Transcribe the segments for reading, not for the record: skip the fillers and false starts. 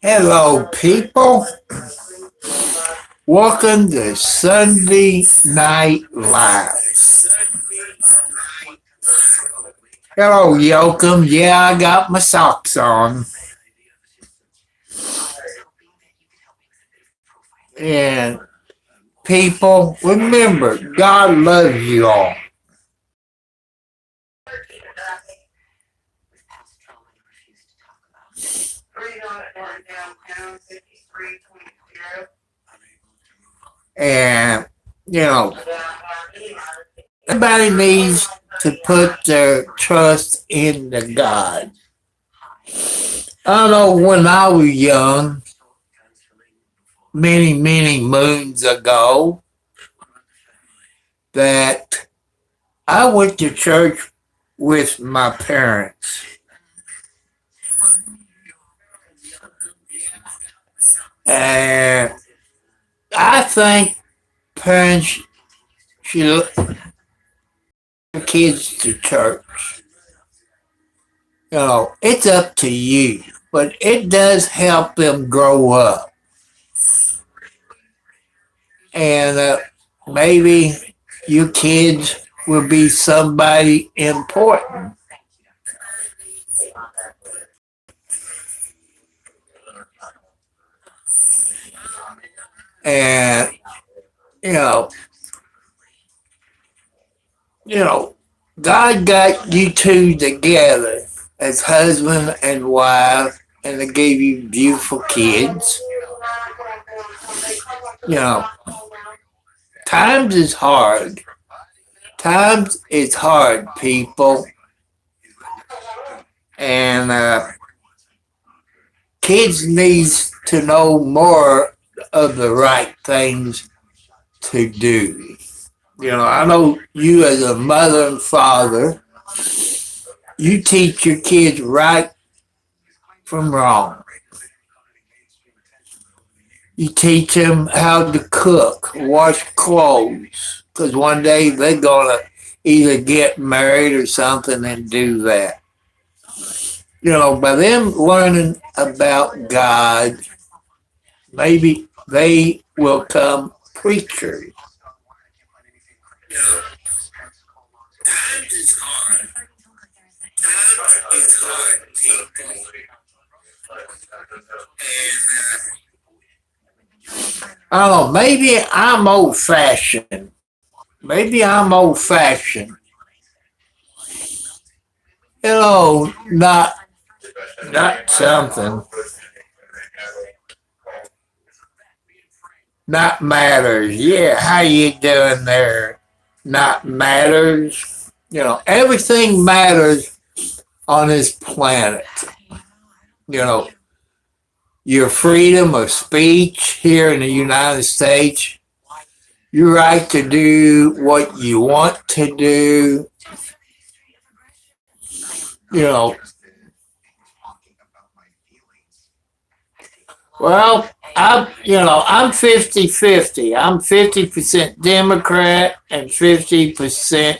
Hello, people. Welcome to Sunday Night Live. Hello, Yoakum. Yeah, I got my socks on. And people, remember, God loves you all. And, you know, everybody needs to put their trust in the God. I know when I was young, many moons ago, that I went to church with my parents. And I think parents should take kids to church. You know, it's up to you, but it does help them grow up. And maybe your kids will be somebody important. And you know, you know, God got you two together as husband and wife, and they gave you beautiful kids. You know, times is hard. Times is hard, people, and kids needs to know more of the right things to do. You know, I know you as a mother and father, you teach your kids right from wrong. You teach them how to cook, wash clothes, because one day they're going to either get married or something and do that. You know, by them learning about God, maybe they will come preachers. Times is hard. Times is hard, people. And I don't know, maybe I'm old fashioned. Maybe I'm old fashioned. You know, not something. Not matters. Yeah, how you doing there? Not matters. You know, everything matters on this planet. You know, your freedom of speech here in the United States, your right to do what you want to do. You know, well, I'm 50-50. I'm 50% Democrat and 50%.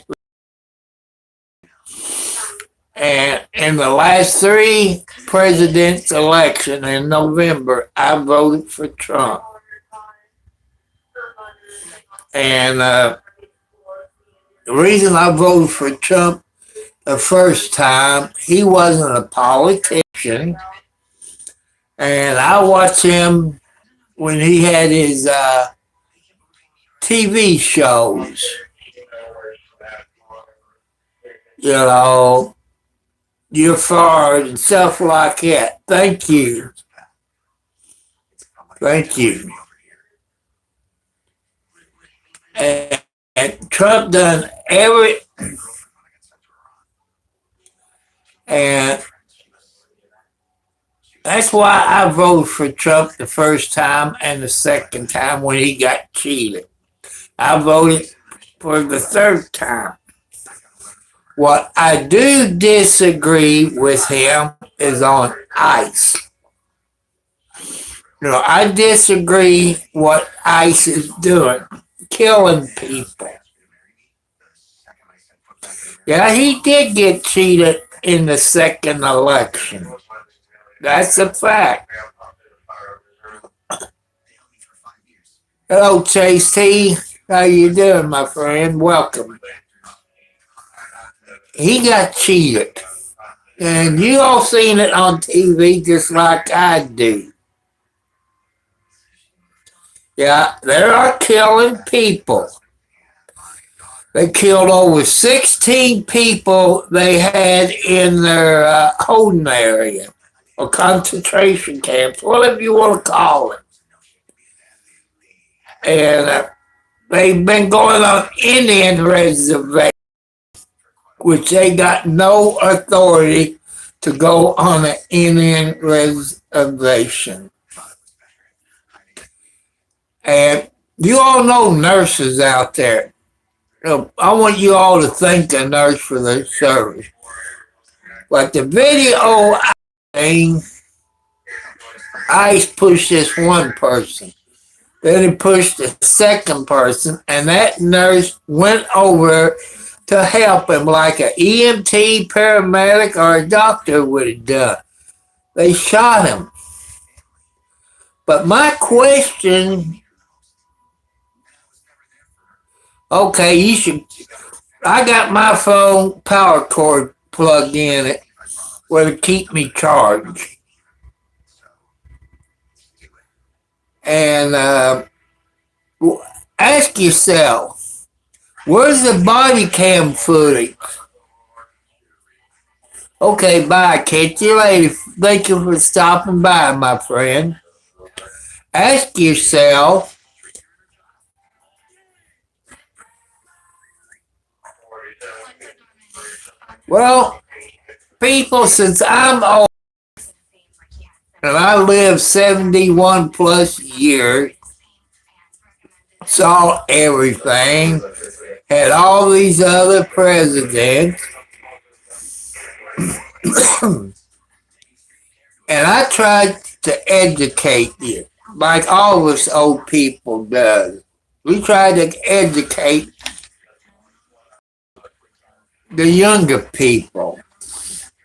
And in the last three president's election in November, I voted for Trump. And the reason I voted for Trump the first time, he wasn't a politician. And I watched him when he had his TV shows. You know, you're fired and stuff like that. Thank you. Thank you. And Trump done and that's why I voted for Trump the first time and the second time when he got cheated. I voted for the third time. What I do disagree with him is on ICE. I disagree what ICE is doing, killing people. Yeah, he did get cheated in the second election. That's a fact. Hello, Chase T. How you doing, my friend? Welcome. He got cheated. And you all seen it on TV just like I do. Yeah, they are killing people. They killed over 16 people they had in their holding area or concentration camps, whatever you want to call it. And they've been going on Indian reservation, which they got no authority to go on an Indian reservation. And you all know nurses out there. I want you all to thank the nurse for their service. Like the video, ICE pushed this one person. Then he pushed the second person, and that nurse went over to help him like an EMT, paramedic, or a doctor would have done. They shot him. But my question, okay, I got my phone power cord plugged in it where to keep me charged. And ask yourself, where's the body cam footage? Okay, bye. Catch you later. Thank you for stopping by, my friend. Ask yourself, well, people, since I'm old and I lived 71 plus years, saw everything, had all these other presidents, and I tried to educate you, like all of us old people does. We try to educate the younger people.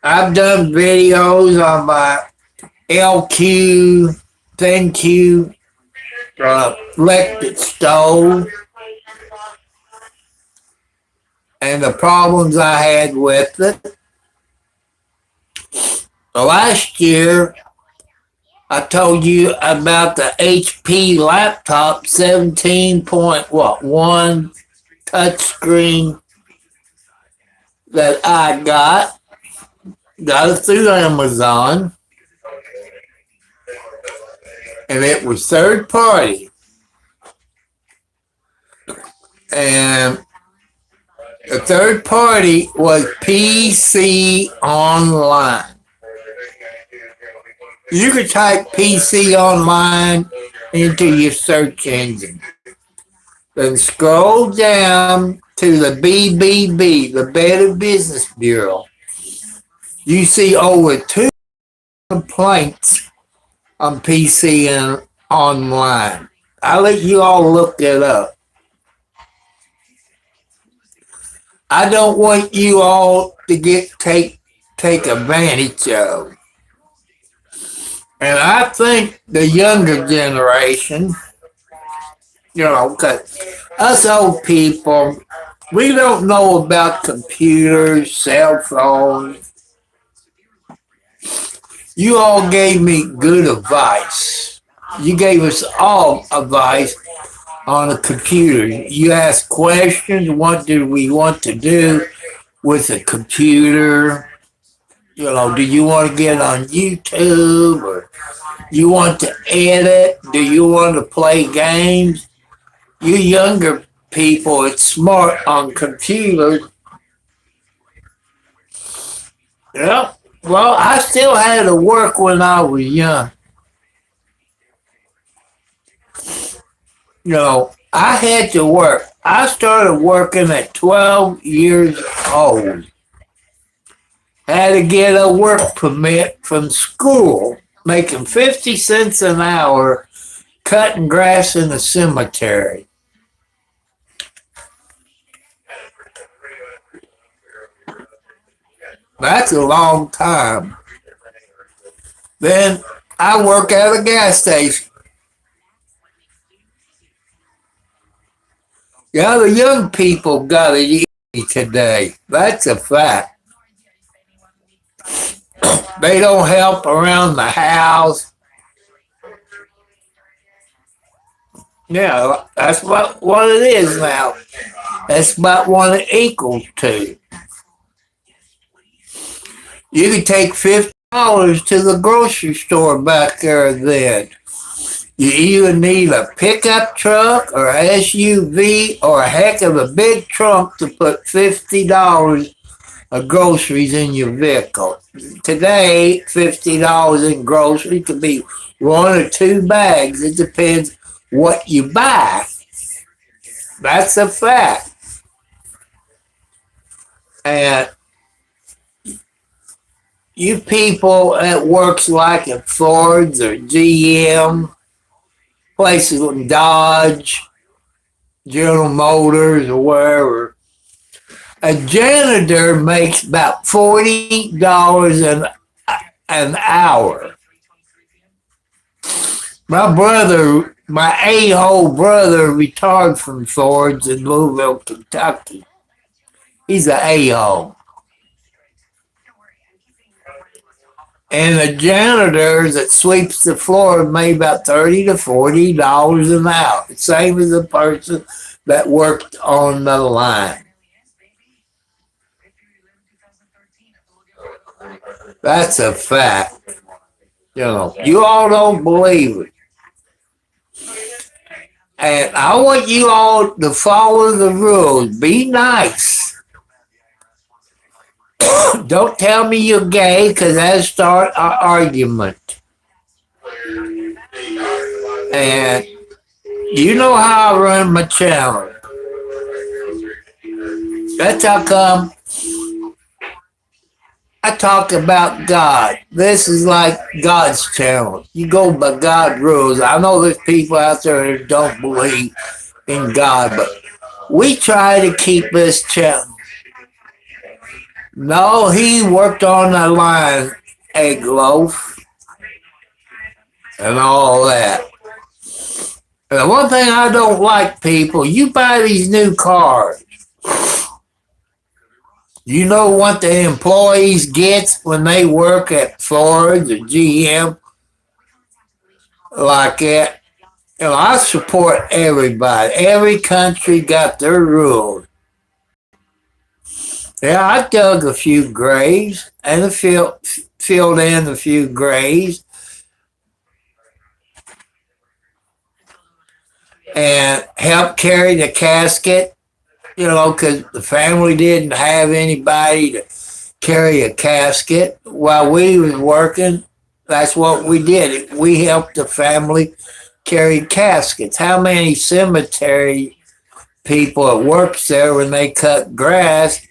I've done videos on my LQ, ThinQ, electric stove, and the problems I had with it. Last year, I told you about the HP laptop 17.1 touchscreen that I got it through Amazon, and it was third party. And the third party was PC Online. You could type PC Online into your search engine. Then scroll down to the BBB, the Better Business Bureau. You see over 2 complaints on PC and Online. I'll let you all look it up. I don't want you all to take advantage of. And I think the younger generation, because us old people, we don't know about computers, cell phones. You all gave me good advice. You gave us all advice on a computer. You asked questions. What do we want to do with a computer? Do you want to get on YouTube, or you want to edit? Do you want to play games? You younger people, it's smart on computers. Yeah. Well, I still had to work when I was young. I had to work. I started working at 12 years old. had to get a work permit from school, making 50 cents an hour cutting grass in the cemetery. That's a long time. Then I work at a gas station. Yeah, the young people got it easy today. That's a fact. They don't help around the house. Yeah, that's what it is now. That's about what it equals to. You can take $50 to the grocery store back there then. You either need a pickup truck or SUV or a heck of a big trunk to put $50 of groceries in your vehicle. Today, $50 in groceries could be one or two bags. It depends what you buy. That's a fact. And you people that works like at Ford's or GM, places like Dodge, General Motors, or wherever, a janitor makes about $40 an hour. My a-hole brother, retired from Ford's in Louisville, Kentucky. He's an a-hole. And the janitor that sweeps the floor made about $30 to $40 an hour, same as the person that worked on the line. That's a fact. You all don't believe it. And I want you all to follow the rules. Be nice. Don't tell me you're gay, because that'll start an argument. And you know how I run my channel. That's how come I talk about God. This is like God's channel. You go by God's rules. I know there's people out there that don't believe in God, but we try to keep this channel. No, he worked on the line, egg loaf, and all that. And the one thing I don't like, people, you buy these new cars. You know what the employees get when they work at Ford or GM? Like that. I support everybody. Every country got their rules. Yeah, I dug a few graves and filled in a few graves. And helped carry the casket, because the family didn't have anybody to carry a casket. While we was working, that's what we did. We helped the family carry caskets. How many cemetery people that works there when they cut grass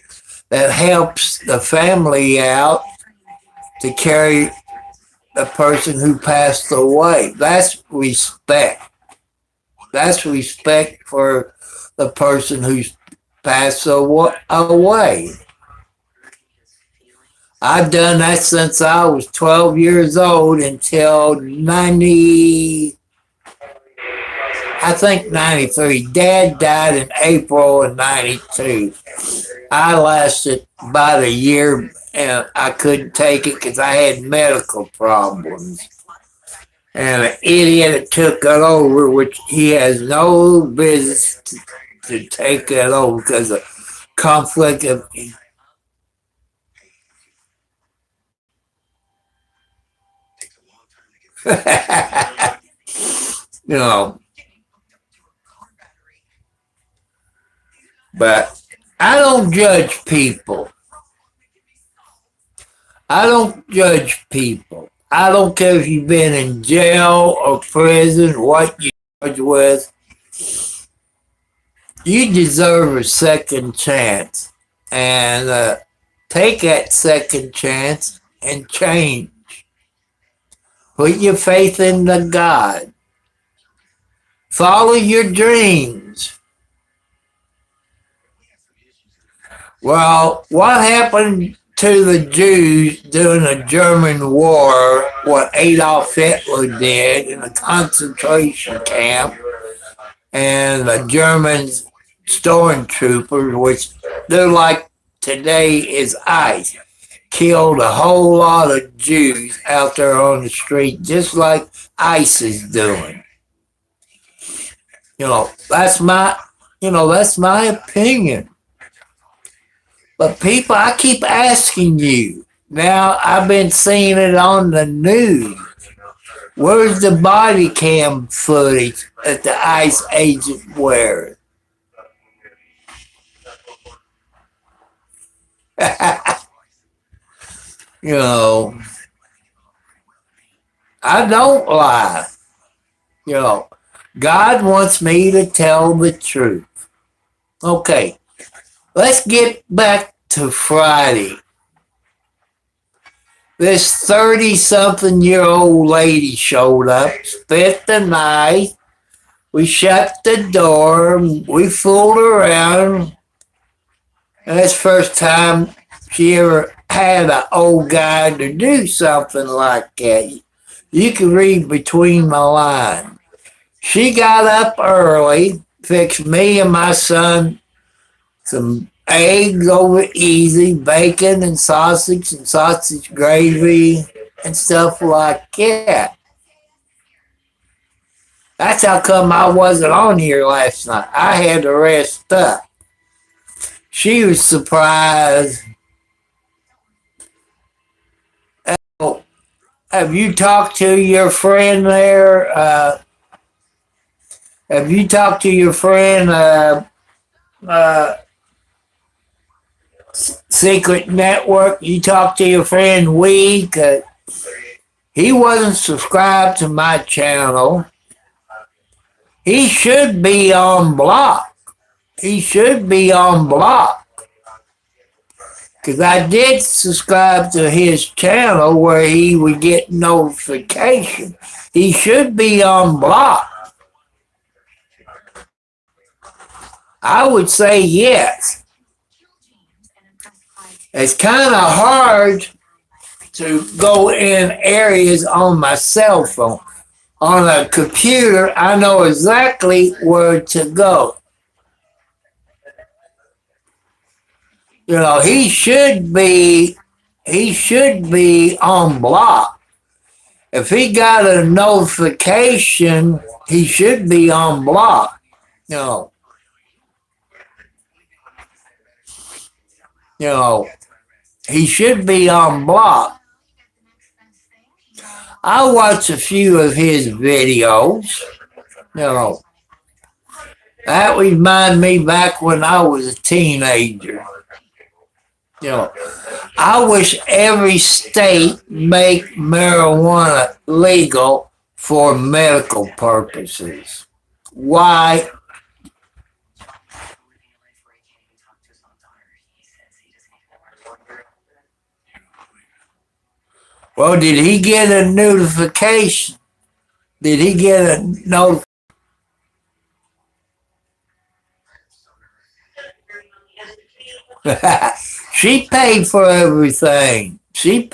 that helps the family out to carry the person who passed away? That's respect. That's respect for the person who's passed away. I've done that since I was 12 years old until 93. Dad died in April of 92. I lasted about a year and I couldn't take it because I had medical problems. And an idiot took it over, which he has no business to take it over because of conflict of But I don't judge people. I don't judge people. I don't care if you've been in jail or prison, what you judge with. You deserve a second chance. And take that second chance and change. Put your faith in the God. Follow your dreams. Well, what happened to the Jews during the German war, what Adolf Hitler did in the concentration camp, and the German stormtroopers, which they're like today is ICE, killed a whole lot of Jews out there on the street, just like ICE is doing. That's my opinion. But people, I keep asking you. Now I've been seeing it on the news. Where's the body cam footage that the ICE agent wears? I don't lie. God wants me to tell the truth. Okay, let's get back to Friday. This 30-something-year-old lady showed up, spent the night. We shut the door. We fooled around. And that's the first time she ever had an old guy to do something like that. You can read between the lines. She got up early, fixed me and my son some eggs over easy, bacon and sausage gravy and stuff like that. That's how come I wasn't on here last night. I had to rest up. She was surprised. Oh, have you talked to your friend there? Have you talked to your friend Secret Network? You talked to your friend Week? He wasn't subscribed to my channel. He should be on block. Because I did subscribe to his channel where he would get notification. He should be on block. I would say yes. It's kind of hard to go in areas on my cell phone. On a computer, I know exactly where to go. He should be on block. If he got a notification, he should be on block. He should be on block. I watch a few of his videos. That reminds me back when I was a teenager. I wish every state make marijuana legal for medical purposes. Why? Well, did he get a notification? Did he get a notification? She paid for everything. She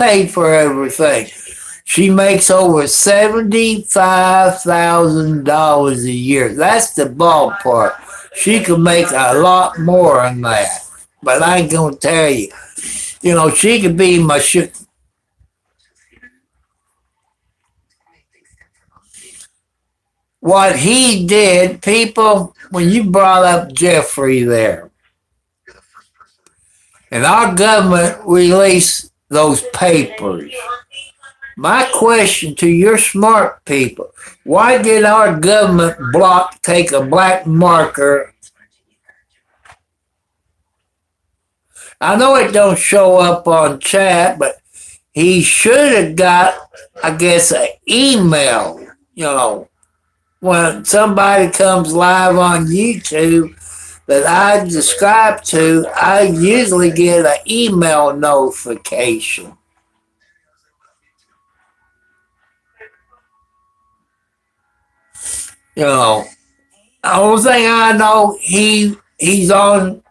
makes over $75,000 a year. That's the ballpark. She could make a lot more than that. But I ain't going to tell you. She could be my what he did, people, when you brought up Jeffrey there, and our government released those papers. My question to your smart people, why did our government take a black marker? I know it don't show up on chat, but he should have got, I guess, an email, when somebody comes live on YouTube, that I subscribe to, I usually get an email notification. You know, the only thing I know, he's on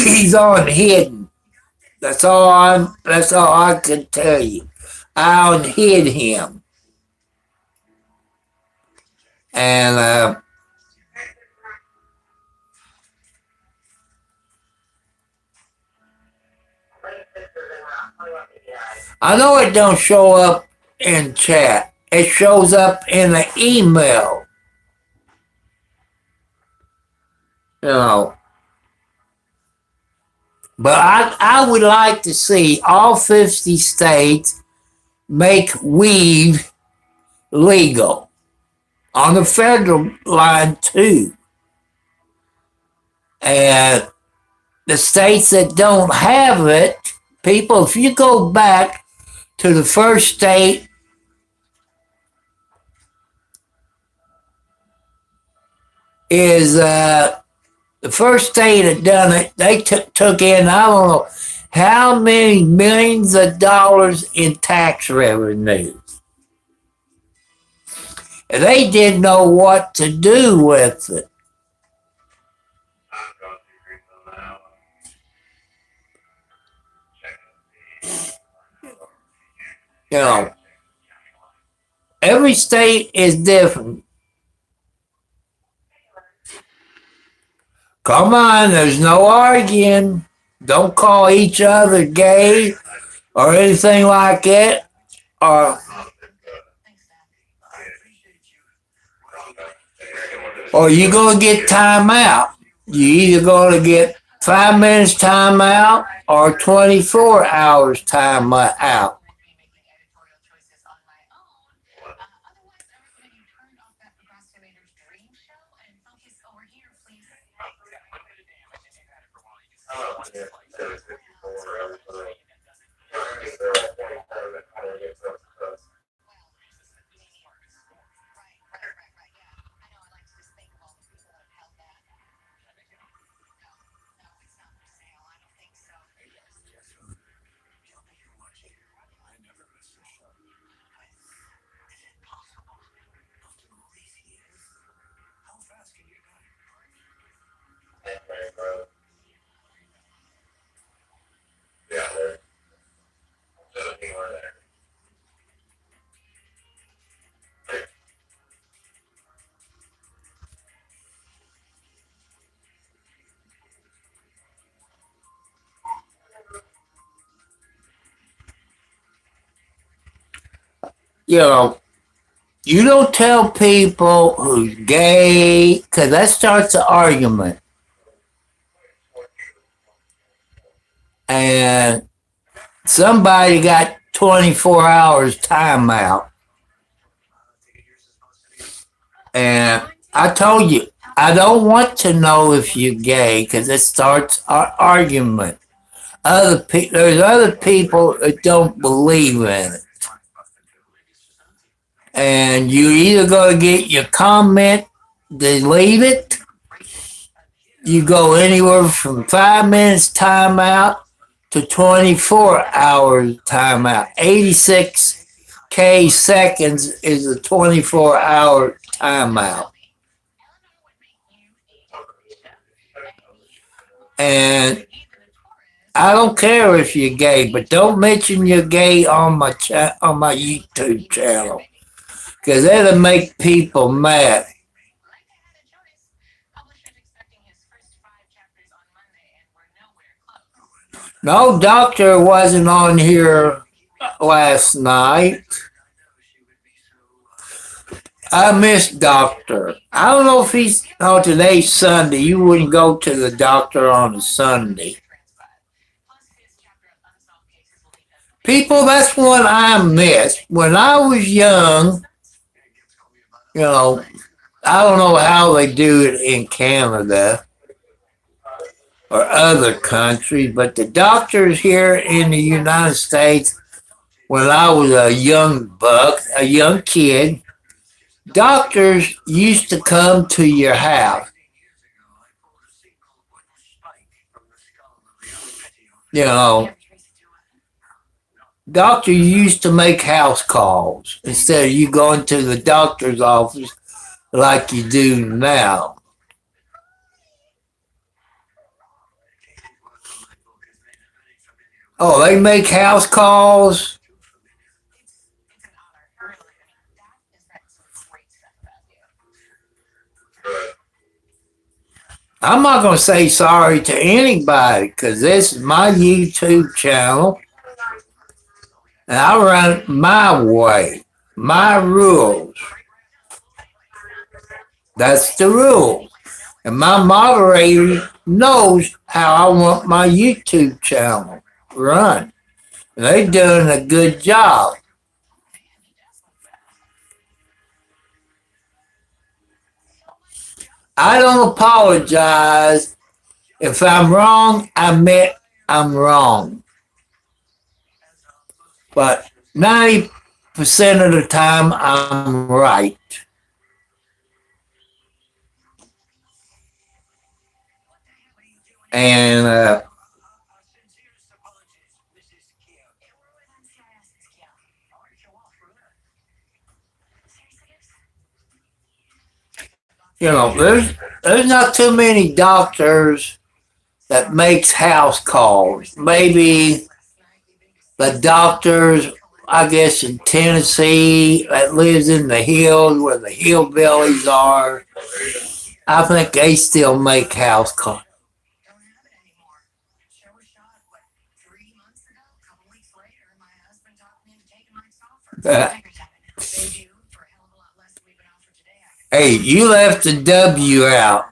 he's on hidden. That's all I can tell you. I unhid him, and I know it don't show up in chat. It shows up in the email. You know, but I would like to see all 50 states make weed legal on the federal line too. And the states that don't have it, people, if you go back to the first state is the first state that done it, they took in, I don't know how many millions of dollars in tax revenue. And they didn't know what to do with it. You know, every state is different. Come on, there's no arguing. Don't call each other gay or anything like it. Or you're going to get time out. You're either going to get 5 minutes time out or 24 hours time out. You know, you don't tell people who's gay because that starts an argument. And somebody got 24 hours time out. And I told you, I don't want to know if you're gay because it starts an argument. There's other people that don't believe in it. And you either go to get your comment deleted, you go anywhere from 5 minutes timeout to 24 hours timeout. 86K seconds is a 24-hour timeout. And I don't care if you're gay, but don't mention you're gay on my YouTube channel. Because that'll make people mad. No, Doctor wasn't on here last night. I missed Doctor. I don't know if he's, today's Sunday. You wouldn't go to the doctor on a Sunday. People, that's what I missed. When I was young, I don't know how they do it in Canada or other countries, but the doctors here in the United States, when I was a young buck, a young kid, doctors used to come to your house. You know, doctor used to make house calls instead of you going to the doctor's office like you do now. Oh, they make house calls. I'm not going to say sorry to anybody because this is my YouTube channel and I run it my way, my rules. That's the rule. And my moderator knows how I want my YouTube channel run. They're doing a good job. I don't apologize. If I'm wrong, I admit I'm wrong. But 90% of the time, I'm right. And there's not too many doctors that makes house calls. Maybe the doctors, I guess, in Tennessee that lives in the hills where the hillbillies are. I think they still make house calls. Uh, hey, you left the W out.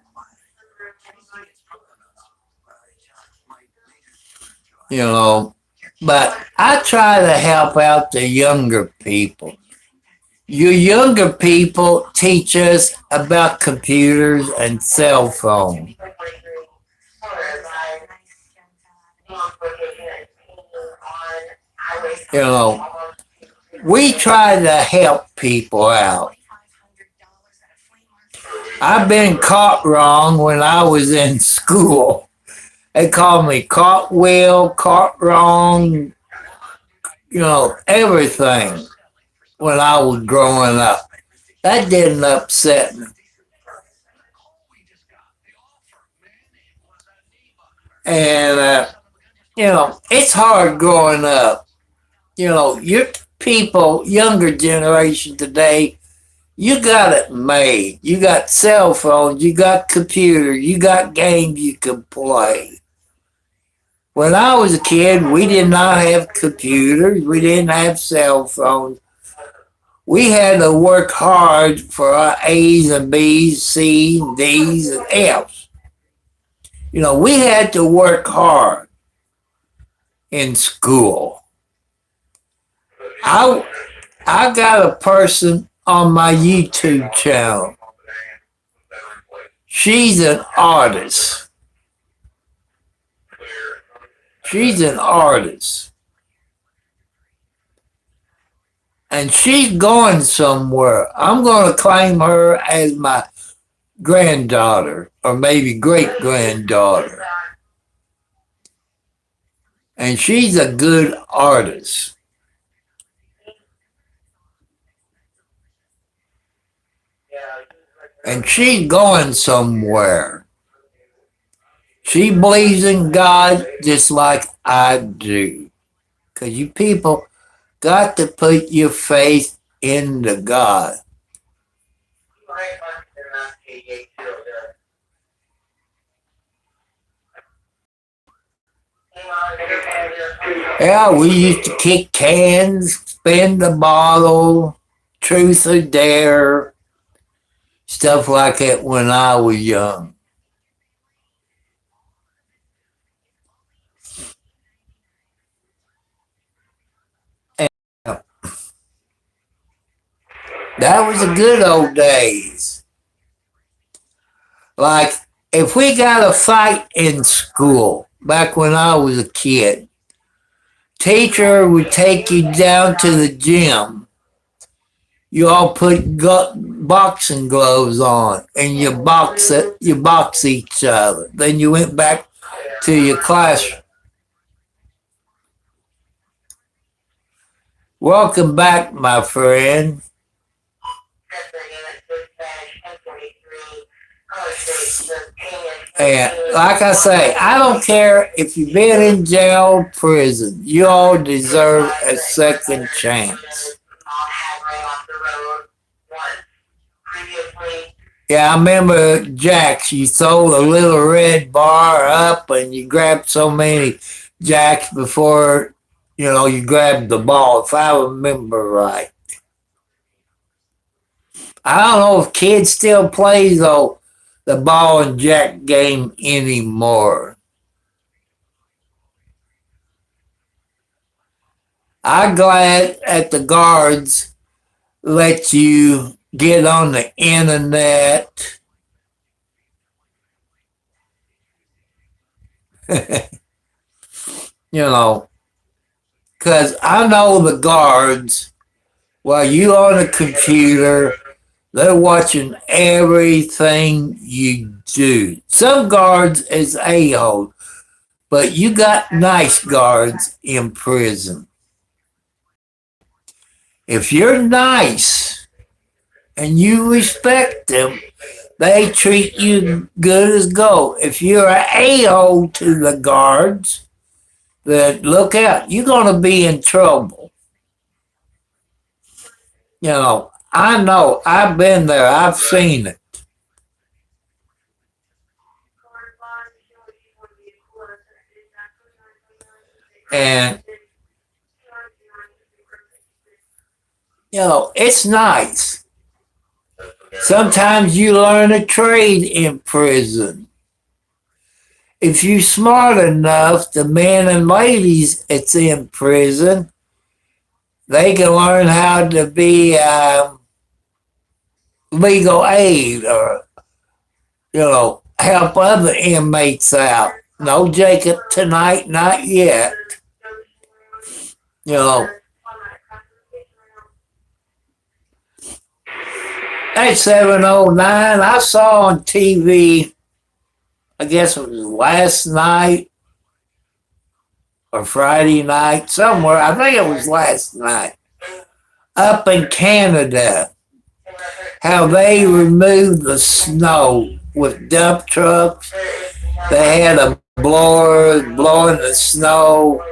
But I try to help out the younger people. You younger people teach us about computers and cell phones. You know, we try to help people out. I've been caught wrong when I was in school. They called me cartwheel, caught wrong, everything when I was growing up. That didn't upset me. And, it's hard growing up. Your people, younger generation today, you got it made. You got cell phones, you got computers, you got games you can play. When I was a kid, we did not have computers, we didn't have cell phones. We had to work hard for our A's and B's, C's, and D's, and F's. We had to work hard in school. I got a person on my YouTube channel. She's an artist. She's an artist. And she's going somewhere. I'm going to claim her as my granddaughter or maybe great granddaughter. And she's a good artist. And she's going somewhere. She believes in God just like I do. Because you people got to put your faith into God. Yeah, we used to kick cans, spin the bottle, truth or dare, stuff like that when I was young. And that was the good old days. Like, if we got a fight in school, back when I was a kid, teacher would take you down to the gym. You all put boxing gloves on and you box each other. Then you went back to your classroom. Welcome back, my friend. And like I say, I don't care if you've been in jail, prison. You all deserve a second chance. Yeah, I remember Jacks. You sold a little red bar up, and you grabbed so many Jacks before you grabbed the ball. If I remember right, I don't know if kids still play the ball and Jack game anymore. I'm glad that the guards let you get on the internet. you know, because I know the guards, while you on the computer, they're watching everything you do. Some guards is a-hole, but you got nice guards in prison. If you're nice and you respect them, they treat you good as gold. If you're an a-hole to the guards, then look out, you're going to be in trouble. I know, I've been there, I've seen it. And, it's nice. Sometimes you learn a trade in prison. If you're smart enough, the men and ladies that's in prison, they can learn how to be legal aid or, help other inmates out. No, Jacob, tonight, not yet. At 7:09, I saw on TV, I guess it was last night or Friday night, somewhere, I think it was last night, up in Canada, how they removed the snow with dump trucks. They had a blower blowing the snow.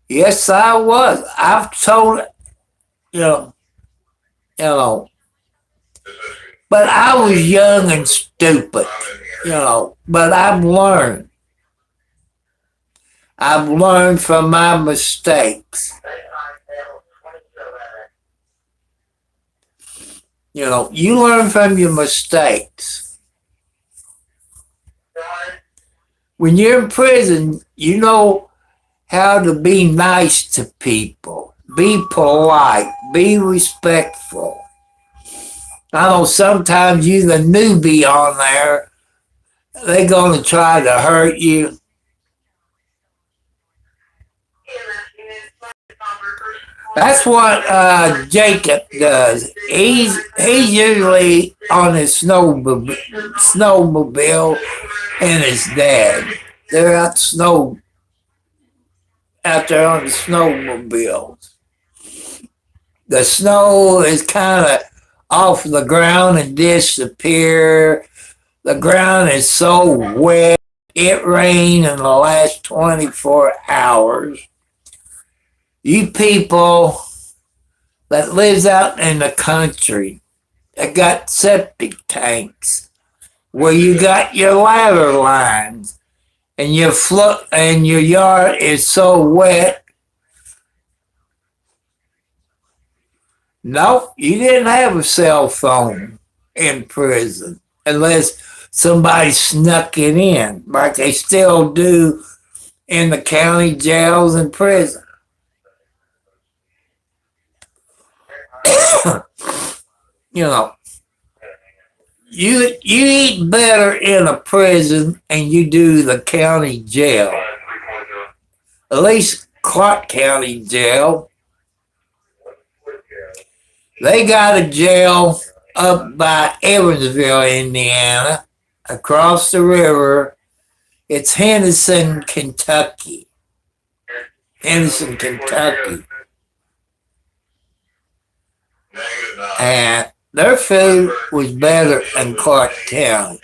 Yes, I was. I've told, you know, but I was young and stupid, but I've learned. I've learned from my mistakes. You learn from your mistakes. When you're in prison, you know how to be nice to people, be polite, be respectful. I know sometimes you the newbie on there, they're going to try to hurt you. That's what Jacob does. He's usually on his snowmobile and his dad. They're out there on the snowmobiles. The snow is kind of off the ground and disappear. The ground is so wet. It rained in the last 24 hours. You people that lives out in the country that got septic tanks where you got your ladder lines and your yard is so wet. No, you didn't have a cell phone in prison unless somebody snuck it in, like they still do in the county jails and prisons. You eat better in a prison and you do the county jail. At least Clark County Jail. They got a jail up by Evansville, Indiana, across the river. It's Henderson, Kentucky. Henderson, Kentucky. And their food was better than Clark County.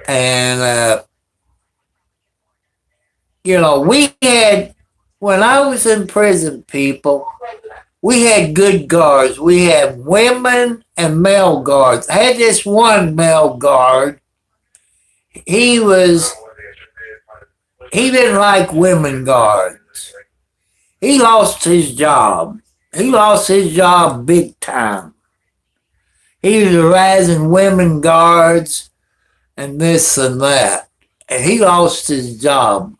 And, we had, when I was in prison, people, we had good guards. We had women and male guards. I had this one male guard. He was, he didn't like women guards. He lost his job. He lost his job big time. He was harassing women guards and this and that. And he lost his job.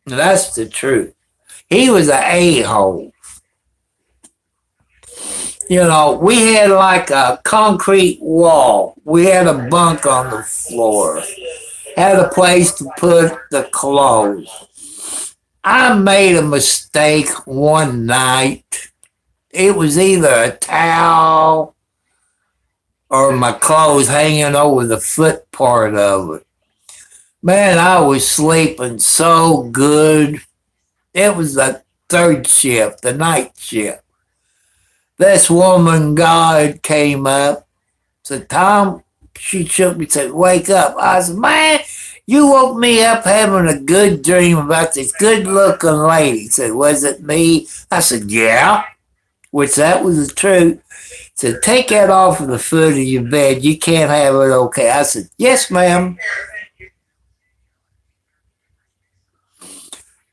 And that's the truth. He was an a-hole. We had like a concrete wall. We had a bunk on the floor. Had a place to put the clothes. I made a mistake one night. It was either a towel or my clothes hanging over the foot part of it. Man, I was sleeping so good. It was the third shift, the night shift. This woman guard came up, said, Tom, she shook me, said, wake up. I said, man, you woke me up having a good dream about this good looking lady. Said, was it me? I said, yeah, which that was the truth. Said, take that off of the foot of your bed. You can't have it, okay? I said, yes, ma'am.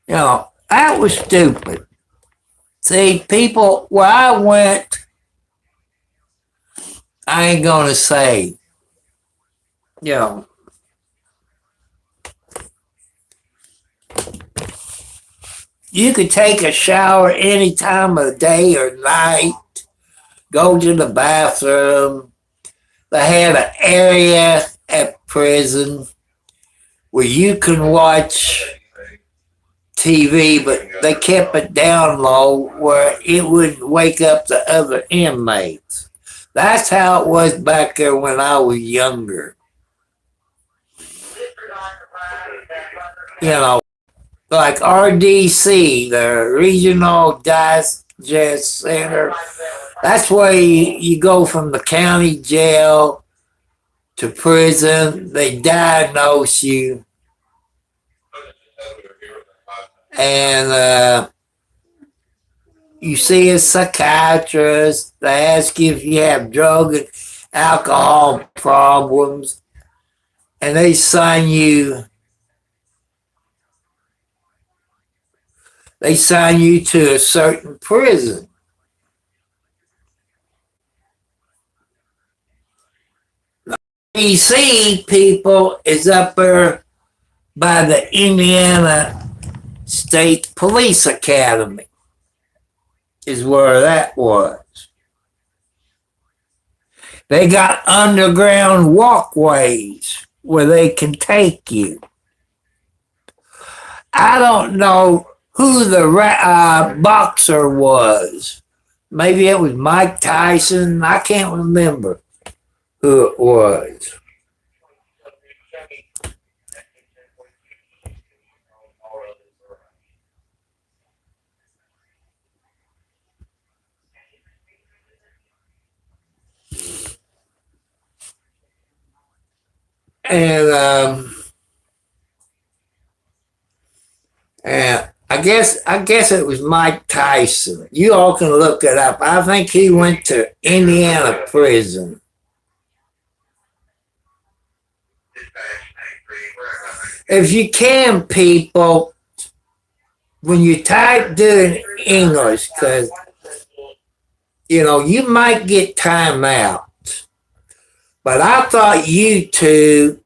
That was stupid. See, people, where I went, I ain't going to say, you could take a shower any time of day or night, go to the bathroom. They had an area at prison where you can watch TV, but they kept it down low where it wouldn't wake up the other inmates. That's how it was back there when I was younger. Like RDC, the Regional Digest Center. That's where you go from the county jail to prison. They diagnose you. And you see a psychiatrist. They ask you if you have drug and alcohol problems. And they sign you to a certain prison. DC people is up there by the Indiana State Police Academy is where that was. They got underground walkways where they can take you. I don't know who the boxer was. Maybe it was Mike Tyson. I can't remember who it was. And I guess it was Mike Tyson. You all can look it up. I think he went to Indiana prison. If you can, people, when you type doing English, because you might get time out. But I thought YouTube,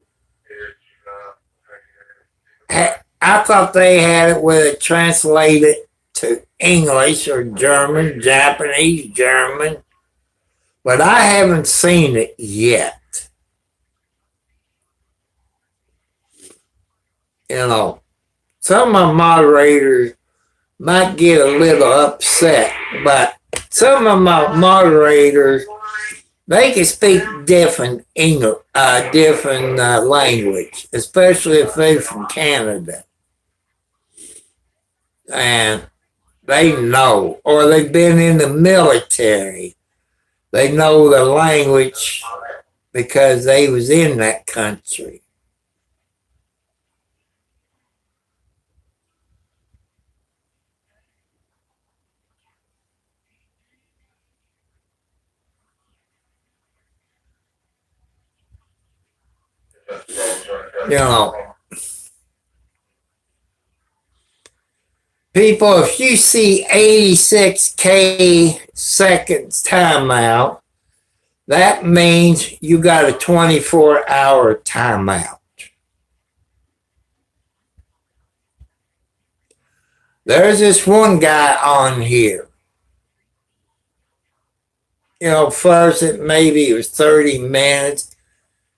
I thought they had it where it translated to English or German, Japanese, German. But I haven't seen it yet. Some of my moderators might get a little upset, but some of my moderators they can speak different English, different language, especially if they're from Canada, and they know, or they've been in the military. They know the language because they was in that country. You know, people, if you see 86K seconds timeout, that means you got a 24-hour timeout. There's this one guy on here. You know, first maybe it was 30 minutes.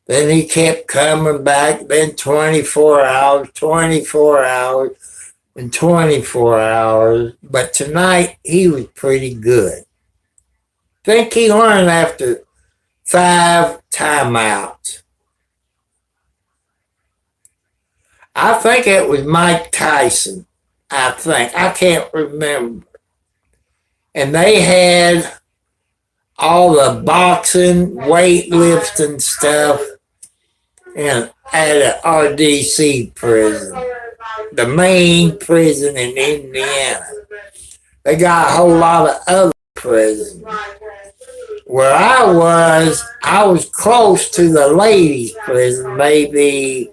Then he kept coming back. Then 24 hours, 24 hours, and 24 hours. But tonight he was pretty good. Think he learned after 5 timeouts. I think it was Mike Tyson. I think. I can't remember. And they had all the boxing, weightlifting stuff at an RDC prison, the main prison in Indiana. They got a whole lot of other prisons. Where I was close to the ladies' prison, maybe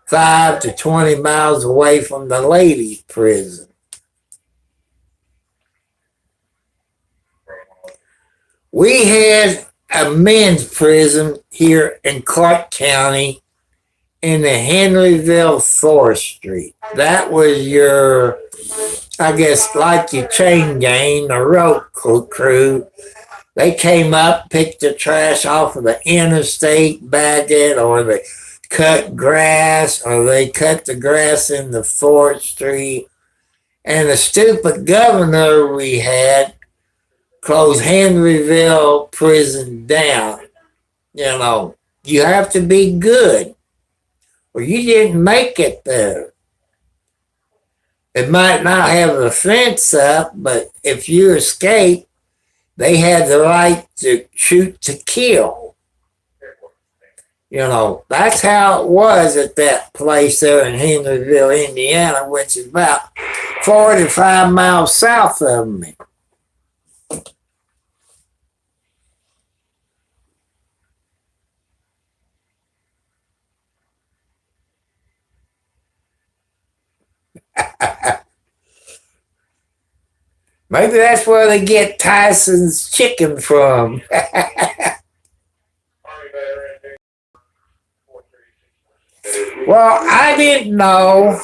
5 to 20 miles away from the ladies' prison. We had a men's prison here in Clark County in the Henryville 4th Street. That was your, I guess, like your chain gang, the road crew. They came up, picked the trash off of the interstate, bagged it, or they cut grass, or they cut the grass in the 4th Street. And the stupid governor we had closed Henryville prison down. You know, you have to be good, or you didn't make it there. It might not have a fence up, but if you escape, they had the right to shoot to kill. You know, that's how it was at that place there in Henryville, Indiana, which is about 45 miles south of me. Maybe that's where they get Tyson's chicken from. Well, I didn't know,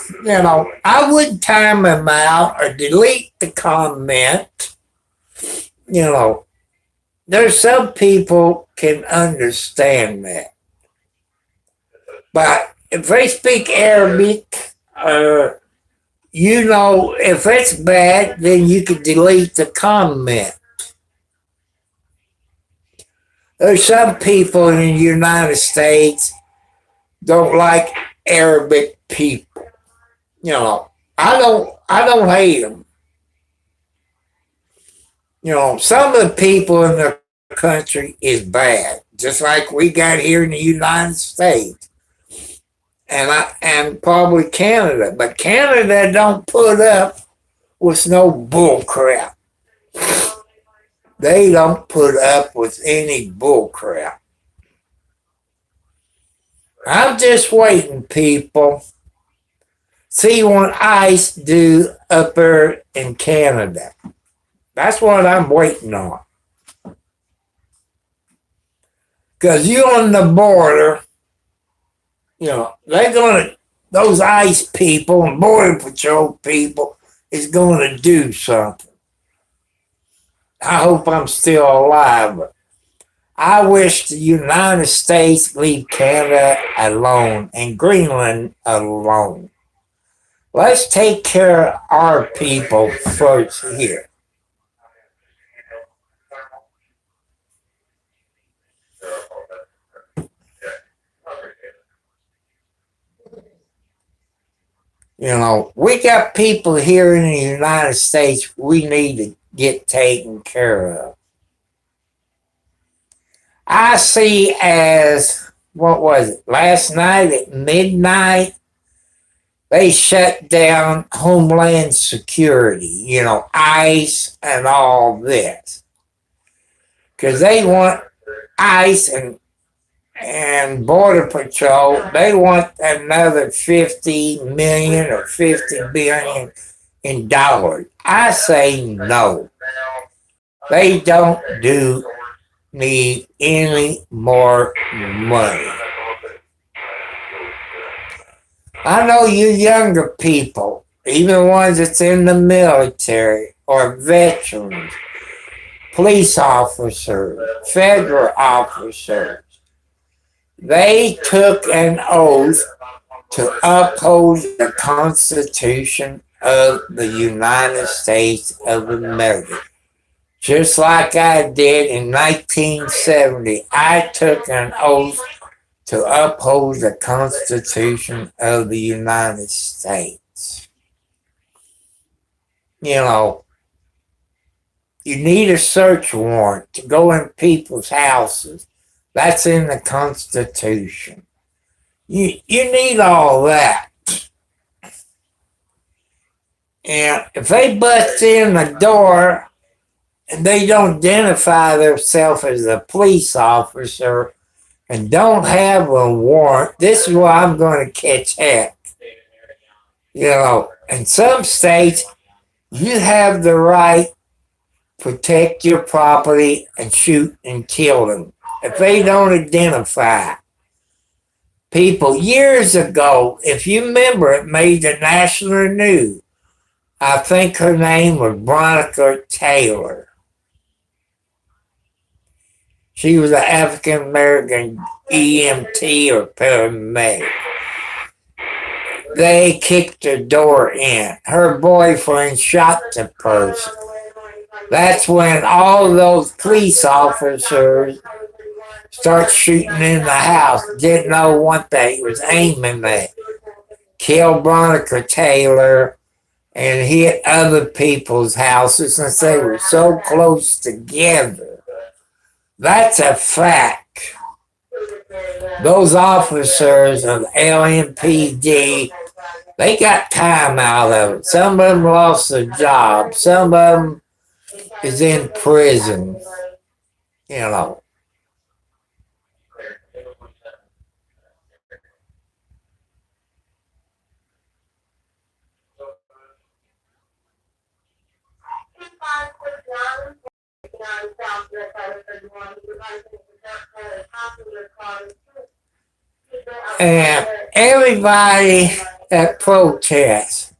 I wouldn't time them out or delete the comment. There's some people can understand that. But if they speak Arabic, if it's bad, then you can delete the comment. There's some people in the United States don't like Arabic people. I don't hate them. Some of the people in the country is bad, just like we got here in the United States. And probably Canada. But Canada don't put up with no bull crap. They don't put up with any bull crap. I'm just waiting, people. See what ICE do up there in Canada. That's what I'm waiting on. Because you on the border, those ICE people and Border Patrol people is going to do something. I hope I'm still alive. But I wish the United States leave Canada alone and Greenland alone. Let's take care of our people first here. We got people here in the United States we need to get taken care of. I see as, what was it, last night at midnight, they shut down Homeland Security, ICE and all this. Because they want ICE and Border Patrol, they want another 50 million or 50 billion in dollars. I say no. They don't need any more money. I know you younger people, even ones that's in the military or veterans, police officers, federal officers, they took an oath to uphold the Constitution of the United States of America. Just like I did in 1970, I took an oath to uphold the Constitution of the United States. You need a search warrant to go in people's houses. That's in the Constitution. You need all that. And if they bust in the door and they don't identify themselves as a police officer and don't have a warrant, this is where I'm going to catch heck. In some states, you have the right to protect your property and shoot and kill them if they don't identify people. Years ago, if you remember, it made the national news. I think her name was Breonna Taylor. She was an African American EMT or paramedic. They kicked the door in. Her boyfriend shot the person. That's when all those police officers start shooting in the house. Didn't know what they was aiming at. Killed Breonna Taylor and hit other people's houses since they were so close together. That's a fact. Those officers of LMPD, they got time out of it. Some of them lost their job. Some of them is in prison. And everybody at protests,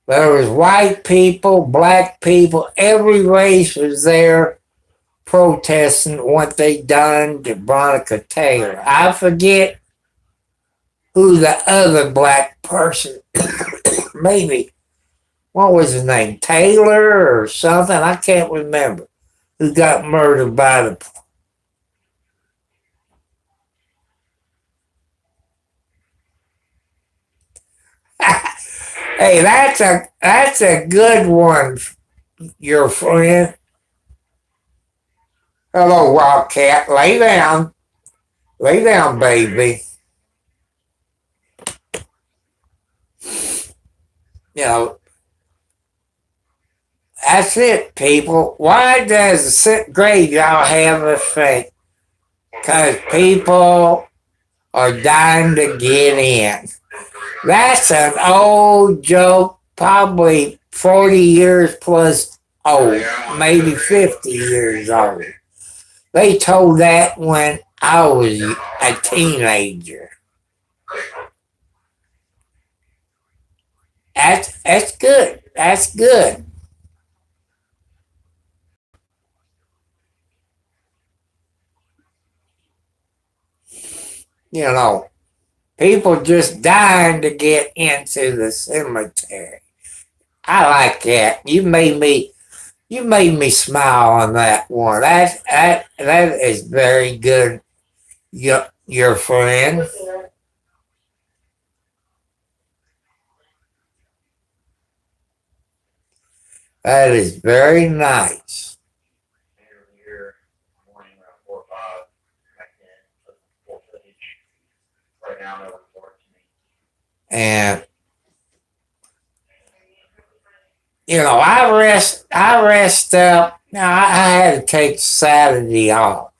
there was white people, black people, every race was there protesting what they done to Breonna Taylor. I forget who the other black person, maybe, what was his name, Taylor or something, I can't remember, who got murdered by the Hey, that's a good one, your friend. Hello, Wildcat. Lay down. Lay down, baby. That's it, people. Why does the graveyard have a effect? Because people are dying to get in. That's an old joke, probably 40 years plus old, maybe 50 years old. They told that when I was a teenager. That's good. That's good. People just dying to get into the cemetery. I like that. You made me smile on that one. That is very good. Your friend. That is very nice. And I rest up. Now I had to take Saturday off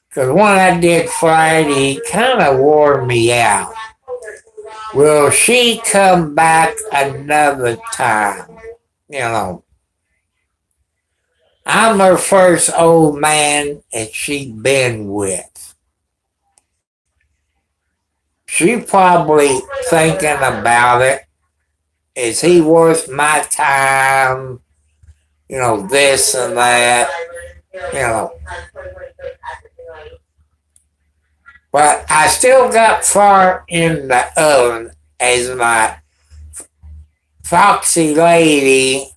because when I did Friday, it kind of wore me out. Will she come back another time? You know, I'm her first old man that she been with. She probably thinking about it. Is he worth my time? This and that. You know, but I still got far in the oven as my foxy lady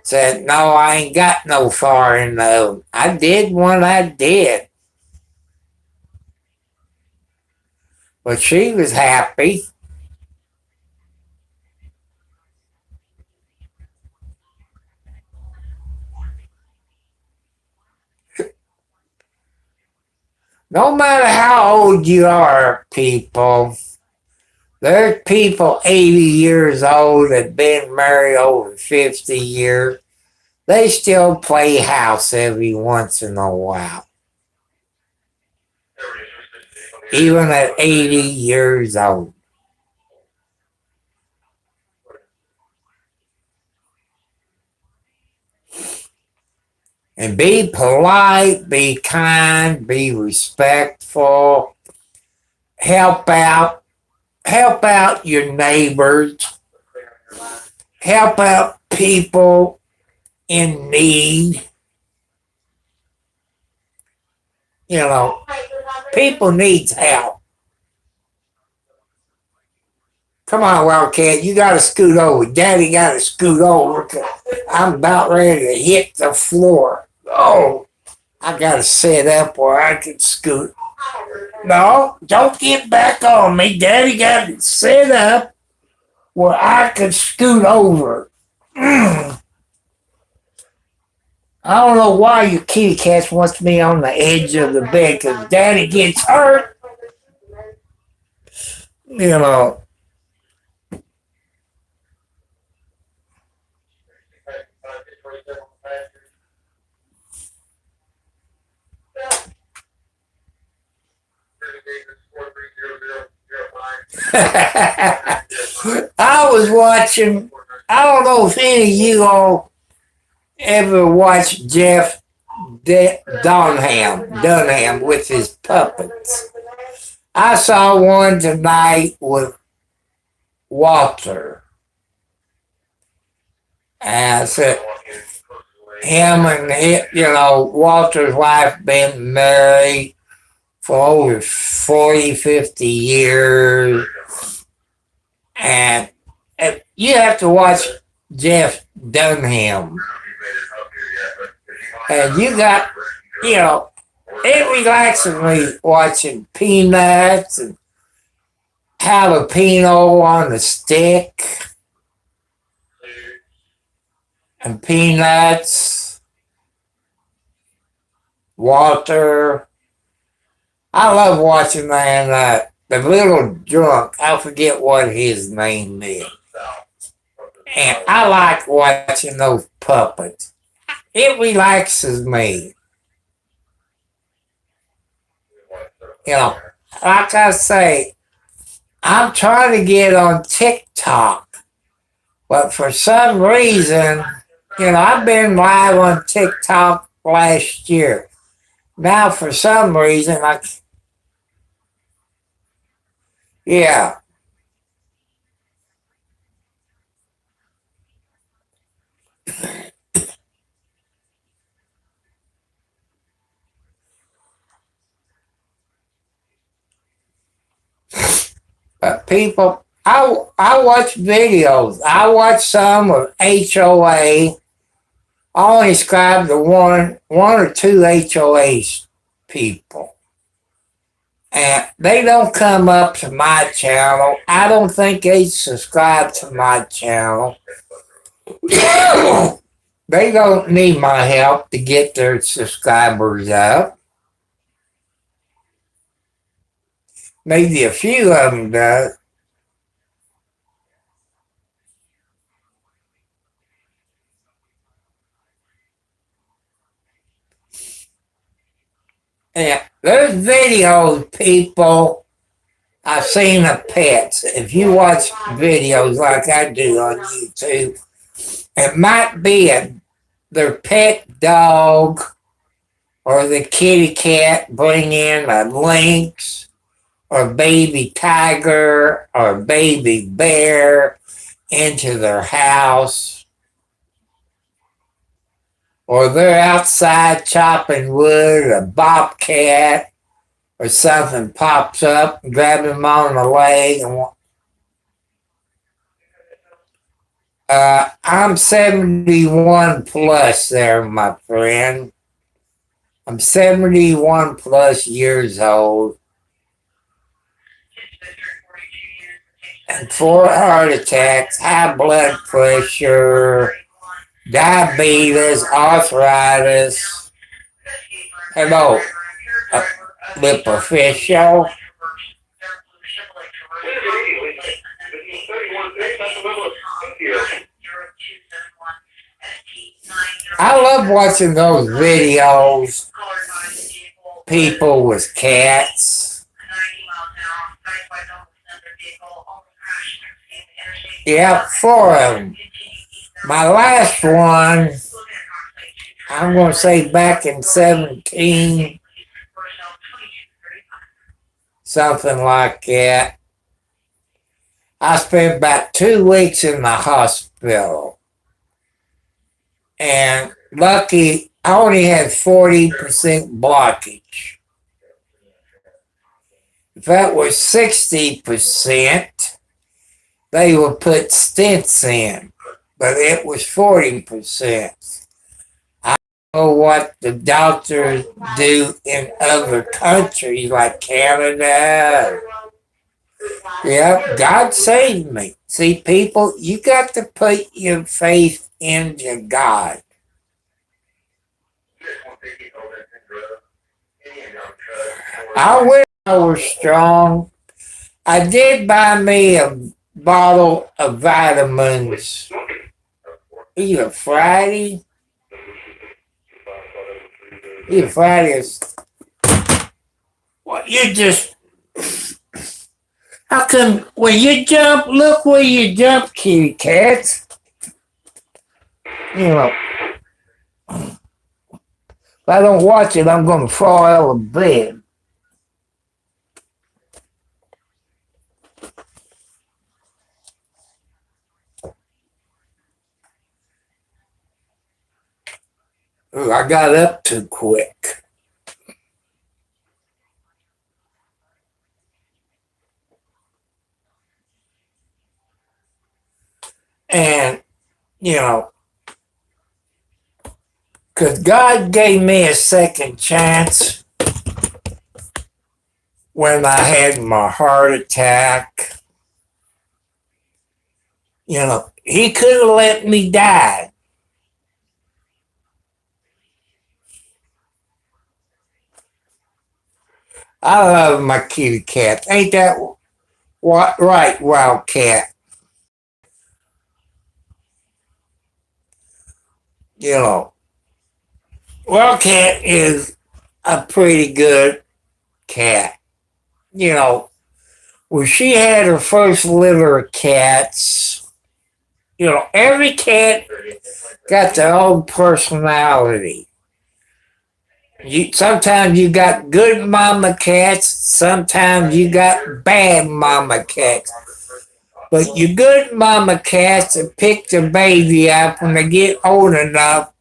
said, no, I ain't got no far in the oven. I did what I did. But she was happy. No matter how old you are, people, there's people 80 years old that been married over 50 years. They still play house every once in a while, even at 80 years old. And be polite, be kind, be respectful, help out, help out your neighbors, help out people in need. People needs help. Come on, Wildcat, you gotta scoot over. Daddy gotta scoot over. I'm about ready to hit the floor. Oh, I gotta set up where I can scoot. No, don't get back on me. Daddy got to set up where I can scoot over. I don't know why your kitty cat wants me on the edge of the bed because Daddy gets hurt. You know. I was watching. I don't know if any of you all ever watched Jeff Dunham with his puppets. I saw one tonight with Walter. And I said, him and Walter's wife been married for over 40, 50 years. And you have to watch Jeff Dunham. And you got, it relaxes me watching Peanuts and jalapeno on the stick and Peanuts, Walter. I love watching that. The little drunk, I forget what his name is. And I like watching those puppets. It relaxes me. Like I say, I'm trying to get on TikTok, but for some reason, I've been live on TikTok last year. Now, for some reason, yeah. But people, I watch videos. I watch some of HOA. I only subscribe to one or two HOAs people. And they don't come up to my channel. I don't think they subscribe to my channel. They don't need my help to get their subscribers up. Maybe a few of them do. Yeah, there's videos, people. I've seen of pets. If you watch videos like I do on YouTube, it might be their pet dog or the kitty cat bring in a lynx or baby tiger or baby bear into their house, or they're outside chopping wood, a bobcat or something pops up and grabs them on the leg. And I'm 71 plus there, my friend. I'm 71 plus years old. And 4 heart attacks, high blood pressure, diabetes, arthritis. Hello, Lipoficial. I love watching those videos. People with cats. Yeah, 4 of them. My last one, I'm going to say back in 17, something like that. I spent about 2 weeks in the hospital. And lucky, I only had 40% blockage. If that was 60%, they would put stents in. But it was 40%. I don't know what the doctors do in other countries like Canada. Yep, God saved me. See, people, you got to put your faith into God. I wish I was strong. I did buy me a bottle of vitamins either Friday. Either Friday is. Well, you just. How come when you jump, look where you jump, kitty cats? You know, if I don't watch it, I'm going to fall out of bed. Ooh, I got up too quick. And, you know, because God gave me a second chance when I had my heart attack. You know, He could have let me die. I love my kitty cat. Ain't that right, Wildcat? You know, Wildcat is a pretty good cat. You know, when she had her first litter of cats, you know, every cat got their own personality. Sometimes you got good mama cats, sometimes you got bad mama cats. But your good mama cats will pick the baby up when they get old enough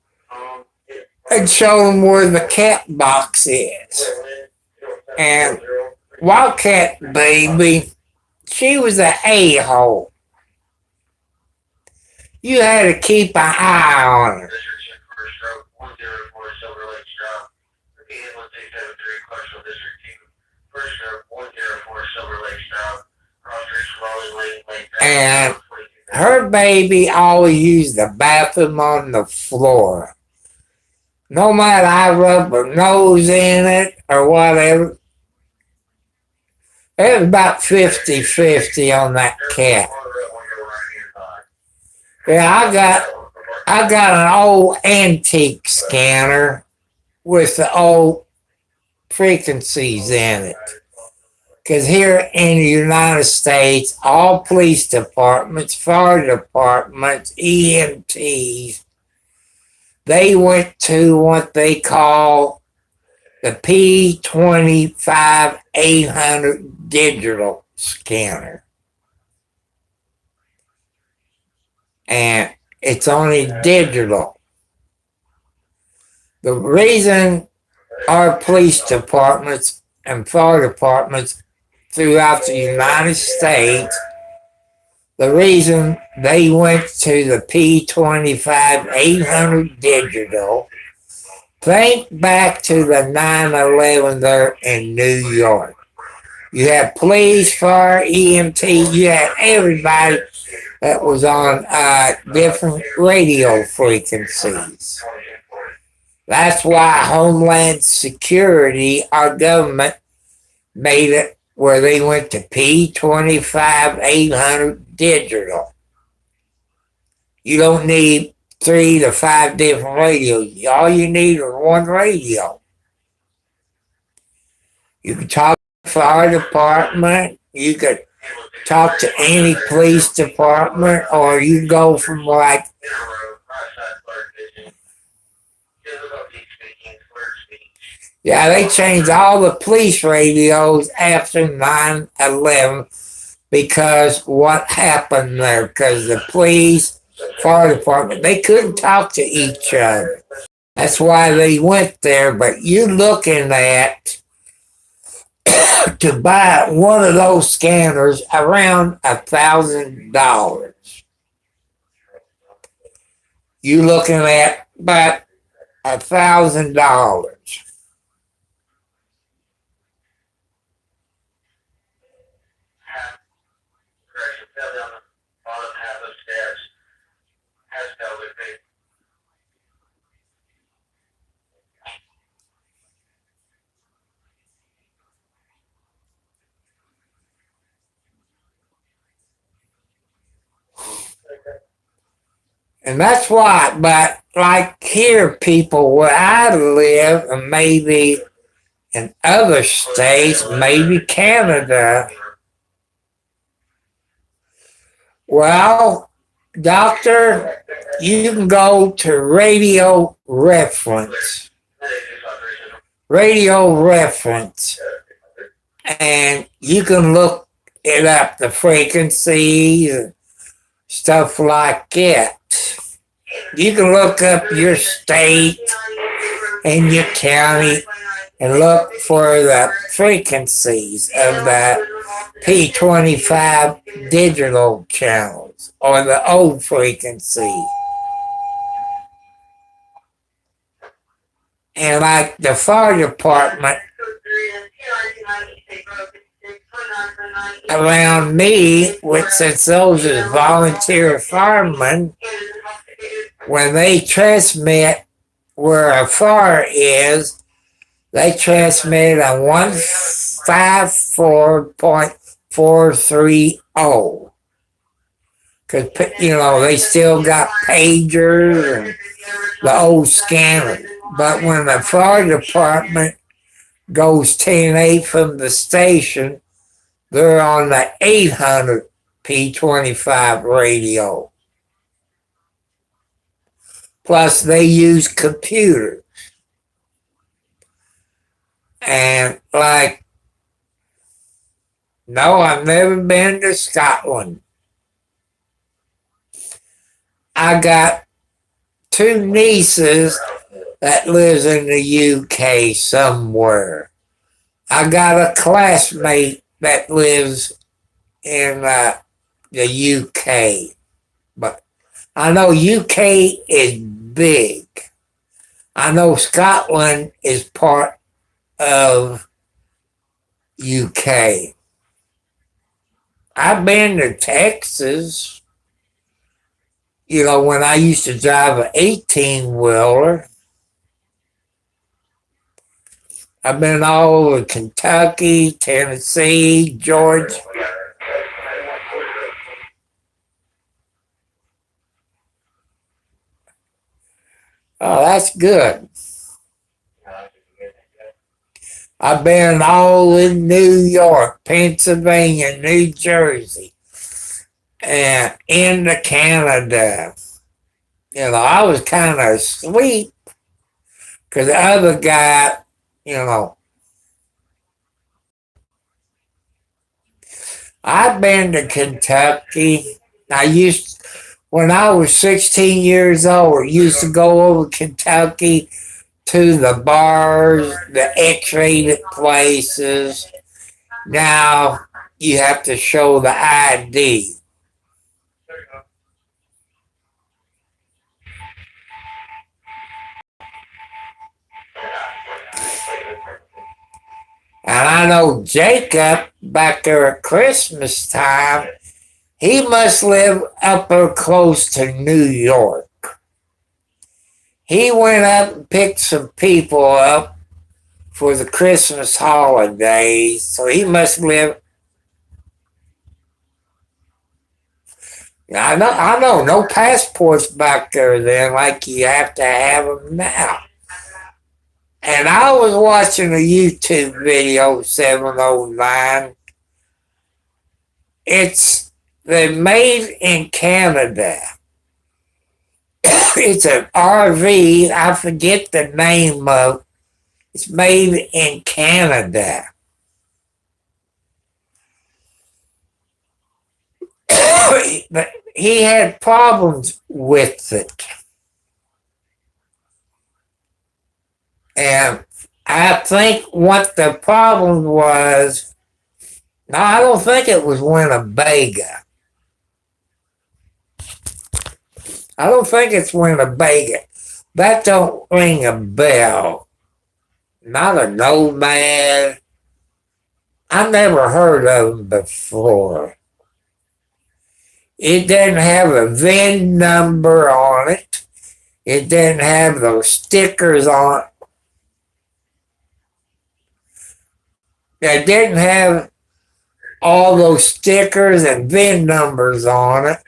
and show them where the cat box is. And Wildcat baby, she was an a-hole. You had to keep an eye on her. And her baby always used the bathroom on the floor. No matter I rub her nose in it or whatever, it was about 50-50 on that cat. Yeah, I got an old antique scanner with the old frequencies in it. Because here in the United States, all police departments, fire departments, EMTs, they went to what they call the P25 800 digital scanner. And it's only digital. The reason our police departments and fire departments throughout the United States, the reason they went to the P25 800 digital, think back to the 9/11 there in New York. You had police, fire, EMT, you had everybody that was on different radio frequencies. That's why Homeland Security, our government, made it where they went to P25 800 digital. You don't need 3 to 5 different radios. All you need is one radio. You can talk to the fire department. You could talk to any police department, or you go from like yeah, they changed all the police radios after 9/11 because what happened there? Because the police, fire department, they couldn't talk to each other. That's why they went there. But you're looking at to buy one of those scanners around $1,000. You're looking at about $1,000. And that's why, but like here, people where I live, and maybe in other states, maybe Canada, well, doctor, you can go to Radio Reference. Radio Reference. And you can look it up, the frequencies and stuff like that. You can look up your state and your county and look for the frequencies of the P25 digital channels or the old frequency. And like the fire department around me, which since those are volunteer firemen, when they transmit where a fire is, they transmit on 154.430. Because, they still got pagers and the old scanner. But when the fire department goes 10-8 from the station, they're on the 800 P25 radio. Plus, they use computers. And no, I've never been to Scotland. I got 2 nieces that lives in the UK somewhere. I got a classmate that lives in the UK. But I know UK is big. I know Scotland is part of UK. I've been to Texas. When I used to drive an 18-wheeler, I've been all over Kentucky, Tennessee, Georgia. Oh, that's good. I've been all in New York, Pennsylvania, New Jersey, and into Canada. I was kind of sweet because the other guy, you know, I've been to Kentucky. When I was 16 years old, I used to go over Kentucky to the bars, the X-rated places. Now you have to show the ID. And I know Jacob back there at Christmas time, he must live up there close to New York. He went up and picked some people up for the Christmas holidays, so he must live. I know, no passports back there then, like you have to have them now. And I was watching a YouTube video, 709. They're made in Canada. It's an RV. I forget the name of. It's made in Canada. But he had problems with it. And I think what the problem was, no, I don't think it was Winnebago. I don't think it's Winnebago. That don't ring a bell. Not a Nomad. I never heard of them before. It didn't have a VIN number on it. It didn't have those stickers on it. It didn't have all those stickers and VIN numbers on it.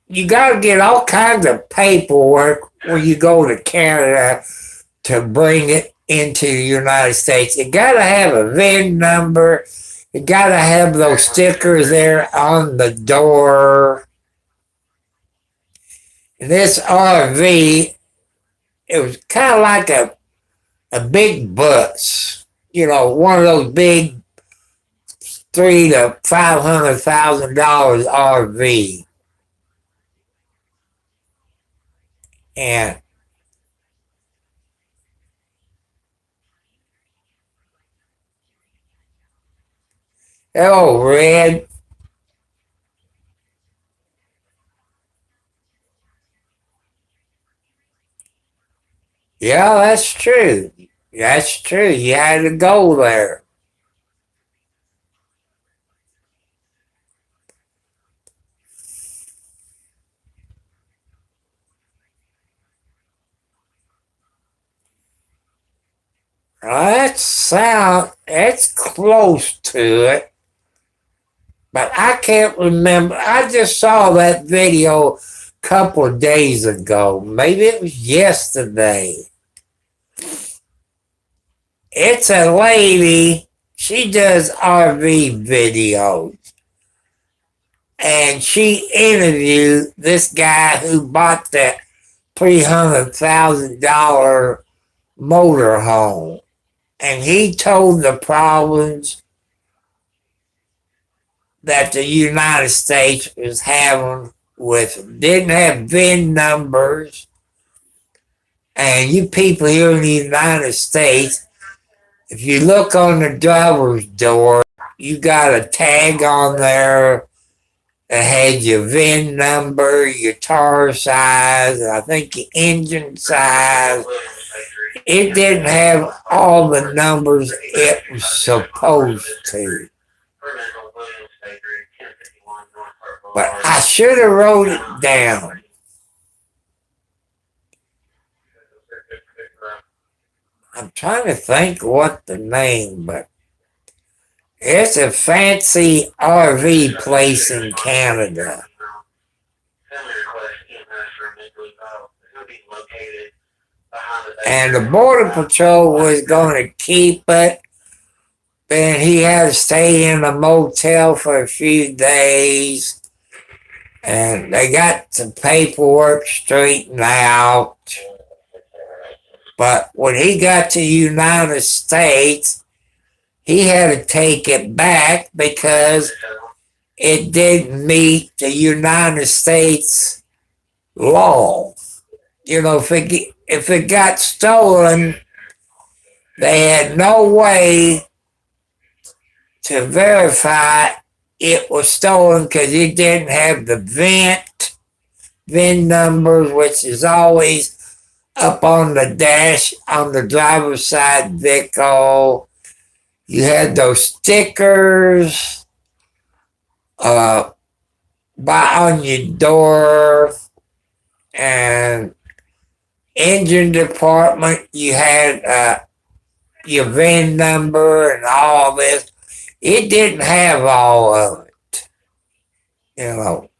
You got to get all kinds of paperwork when you go to Canada to bring it into the United States. You got to have a VIN number. You got to have those stickers there on the door. And this RV, it was kind of like a big bus. One of those big $300,000 to $500,000 RV. And red. Yeah, that's true. That's true. You had to go there. It's close to it, but I can't remember. I just saw that video a couple of days ago. Maybe it was yesterday. It's a lady. She does RV videos. And she interviewed this guy who bought that $300,000 motorhome. And he told the problems that the United States was having with them. Didn't have VIN numbers. And you people here in the United States, if you look on the driver's door, you got a tag on there that had your VIN number, your tire size, and I think your engine size. It didn't have all the numbers it was supposed to. But I should have wrote it down. I'm trying to think what the name, but it's a fancy RV place in Canada. And the Border Patrol was going to keep it. Then he had to stay in a motel for a few days. And they got some paperwork straightened out. But when he got to the United States, he had to take it back because it didn't meet the United States law. You know, if it got stolen, they had no way to verify it was stolen because it didn't have the VIN numbers, which is always up on the dash on the driver's side vehicle. You had those stickers by on your door, and engine department, you had your VIN number and all this. It didn't have all of it, you know.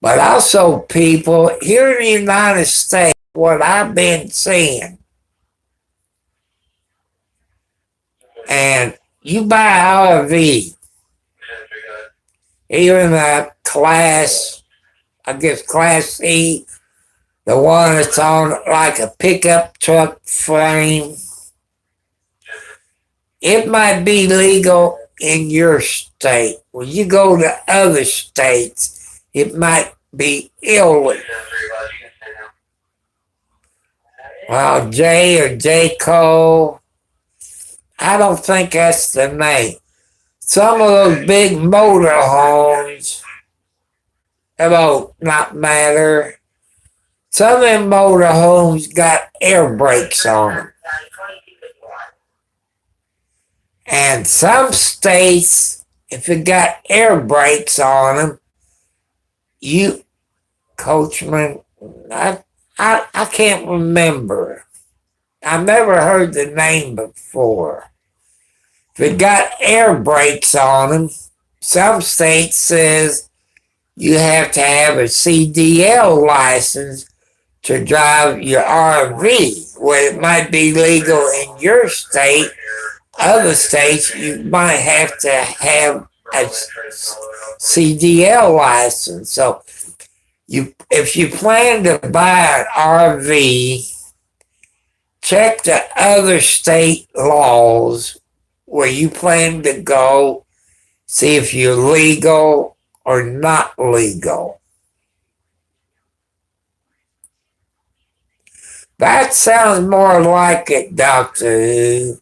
But also, people, here in the United States, what I've been seeing, and you buy RV, even a class, I guess class C, the one that's on like a pickup truck frame, it might be legal in your state. When you go to other states, it might be illegal. Well, J or J. Cole, I don't think that's the name. Some of those big motorhomes, it won't not matter. Some of them motorhomes got air brakes on them. And some states, if it got air brakes on them, you, Coachman, I can't remember. I've never heard the name before. If it got air brakes on them, some states says you have to have a CDL license to drive your RV. Where it might be legal in your state, other states you might have to have a CDL license. So if you plan to buy an RV, check the other state laws where you plan to go, see if you're legal or not legal. That sounds more like it, Doctor Who.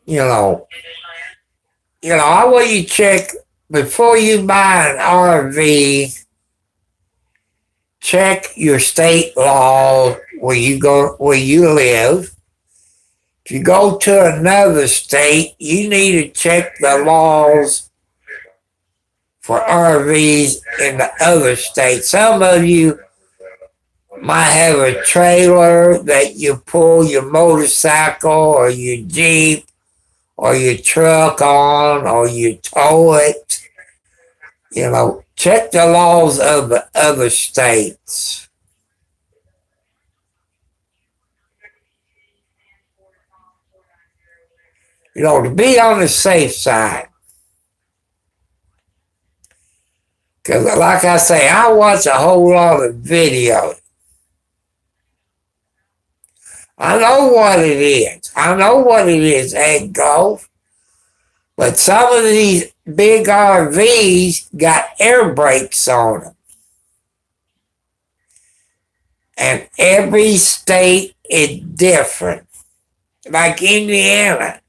You know, I want you check before you buy an RV. Check your state law where you live. If you go to another state, you need to check the laws for RVs in the other state. Some of you might have a trailer that you pull your motorcycle or your Jeep or your truck on, or you tow it. You know, check the laws of the other states. You know, to be on the safe side. Because, like I say, I watch a whole lot of videos. I know what it is. I know what it is, egg golf. But some of these big RVs got air brakes on them. And every state is different. Like Indiana.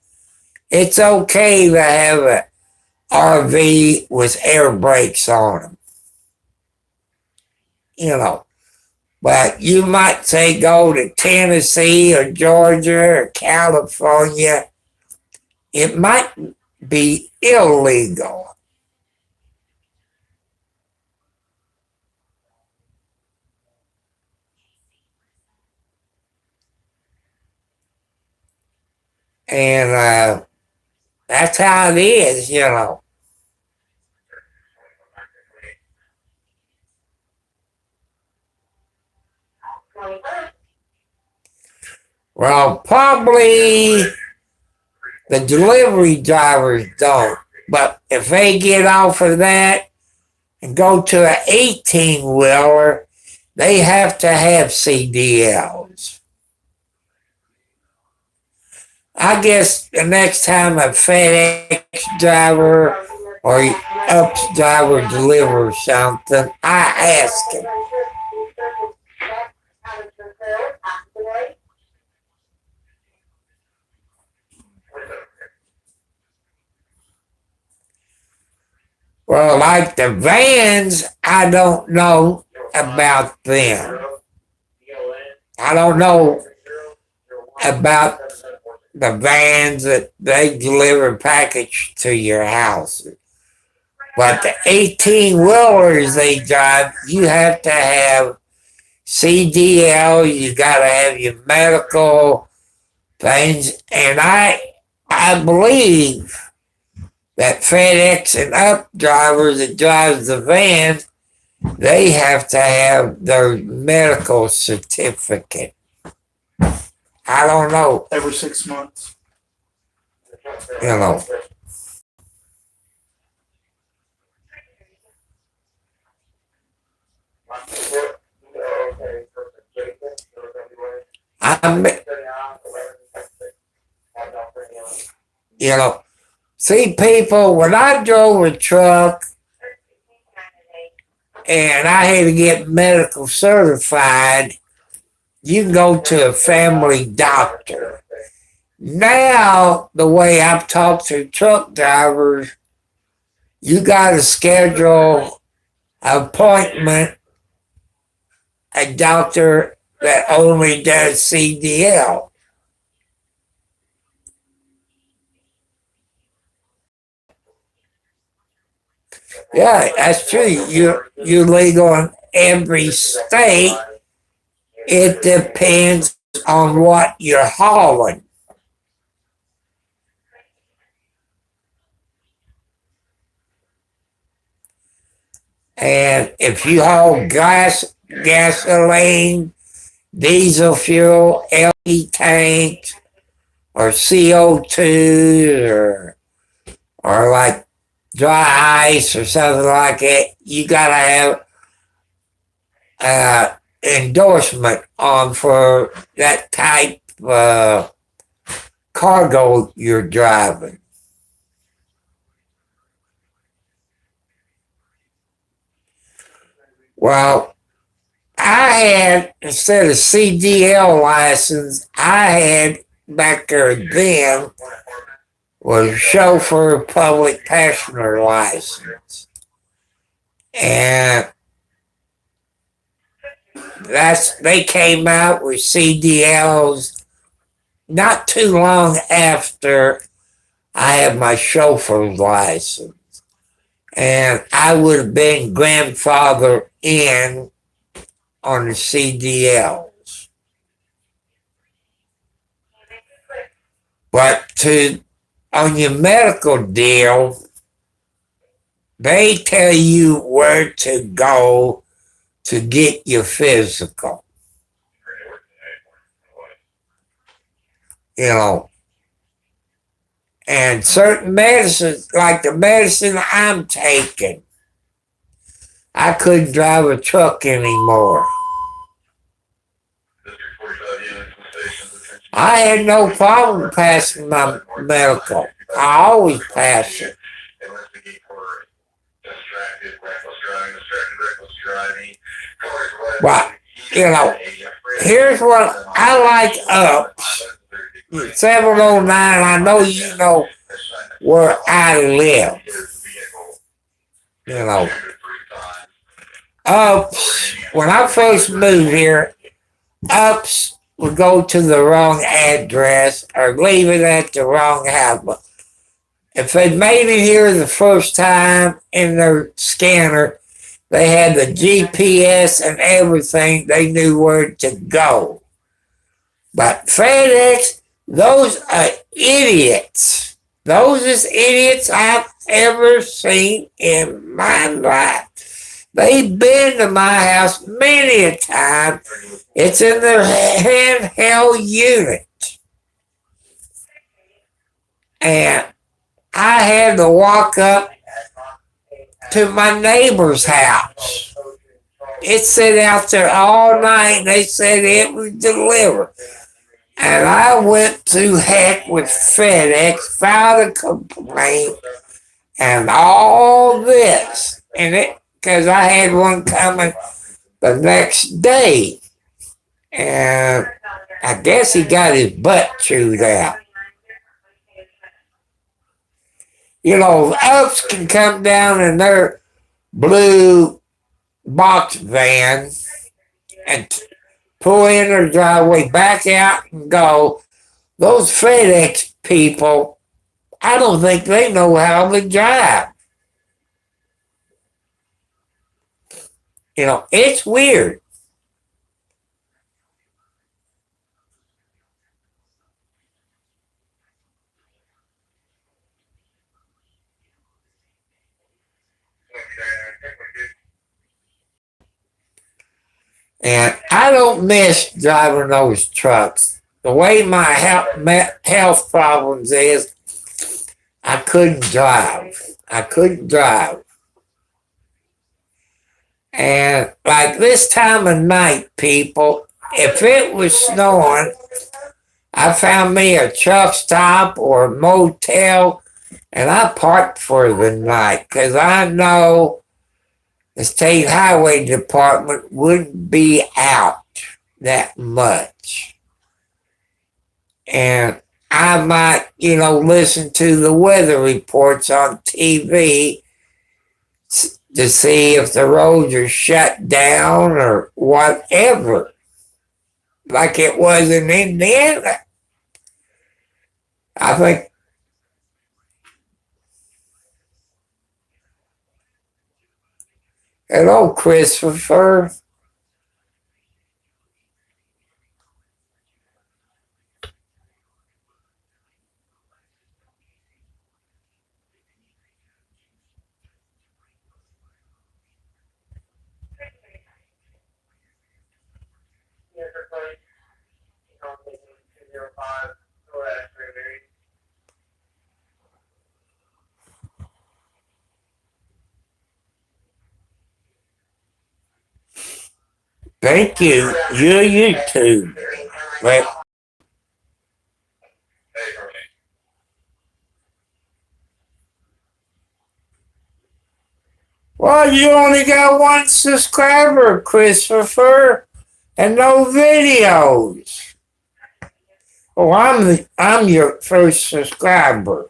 It's okay to have an RV with air brakes on them, you know. But you might say go to Tennessee or Georgia or California. It might be illegal. And that's how it is, you know. Well, probably the delivery drivers don't. But if they get off of that and go to an 18-wheeler, they have to have CDLs. I guess the next time a FedEx driver or UPS driver delivers something, I ask him. Well, like the vans, I don't know about them. I don't know about the vans that they deliver package to your house. But the 18-wheelers they drive, you have to have CDL, you got to have your medical things. And I believe that FedEx and UP drivers that drives the vans, they have to have their medical certificate. I don't know. Every 6 months. You know. You know, see, people, when I drove a truck and I had to get medical certified, you can go to a family doctor. Now, the way I've talked to truck drivers, you got to schedule an appointment, a doctor that only does CDL. Yeah, that's true. You're legal in every state. It depends on what you're hauling. And if you haul gasoline, diesel fuel, LP tanks, or CO2, or like dry ice or something like that, you gotta have endorsement on for that type of cargo you're driving. Well, I had, instead of CDL license, I had back there then was chauffeur public passenger license. And they came out with CDLs not too long after I had my chauffeur's license. And I would have been grandfathered in on the CDLs. But on your medical deal, they tell you where to go to get your physical. You know, and certain medicines, like the medicine I'm taking, I couldn't drive a truck anymore. I had no problem passing my medical. I always pass it. But, you know, here's what I like UPS. 709, I know you know where I live. You know, ups, when I first moved here, ups would go to the wrong address or leave it at the wrong house. But if they made it here the first time in their scanner, they had the GPS and everything. They knew where to go. But FedEx, those are idiots. Those is idiots I've ever seen in my life. They've been to my house many a time. It's in their handheld unit. And I had to walk up to my neighbor's house. It sat out there all night and they said it was delivered. And I went to heck with FedEx, filed a complaint, and all this. And it, because I had one coming the next day. And I guess he got his butt chewed out. You know, ups can come down in their blue box van and pull in their driveway, back out and go. Those FedEx people, I don't think they know how to drive. You know, it's weird. And I don't miss driving those trucks. The way my health problems is, I couldn't drive. I couldn't drive. And like this time of night, people, if it was snowing, I found me a truck stop or a motel and I parked for the night because I know the state highway department wouldn't be out that much. And I might, you know, listen to the weather reports on TV to see if the roads are shut down or whatever, like it was in Indiana. I think hello, Christopher. Thank you. You're YouTube. But, well, you only got one subscriber, Christopher, and no videos. Oh, I'm your first subscriber.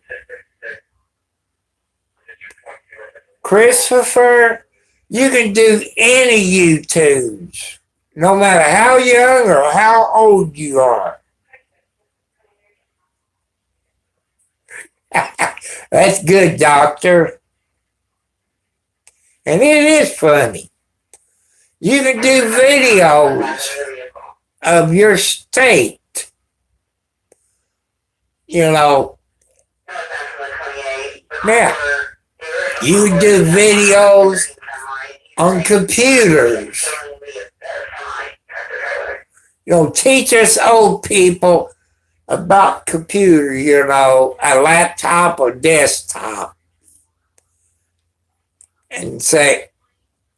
Christopher, you can do any YouTubes, no matter how young or how old you are. That's good, doctor. And it is funny. You can do videos of your state. You know, now, you can do videos on computers. You know, teach us old people about computers, you know, a laptop or desktop. And say,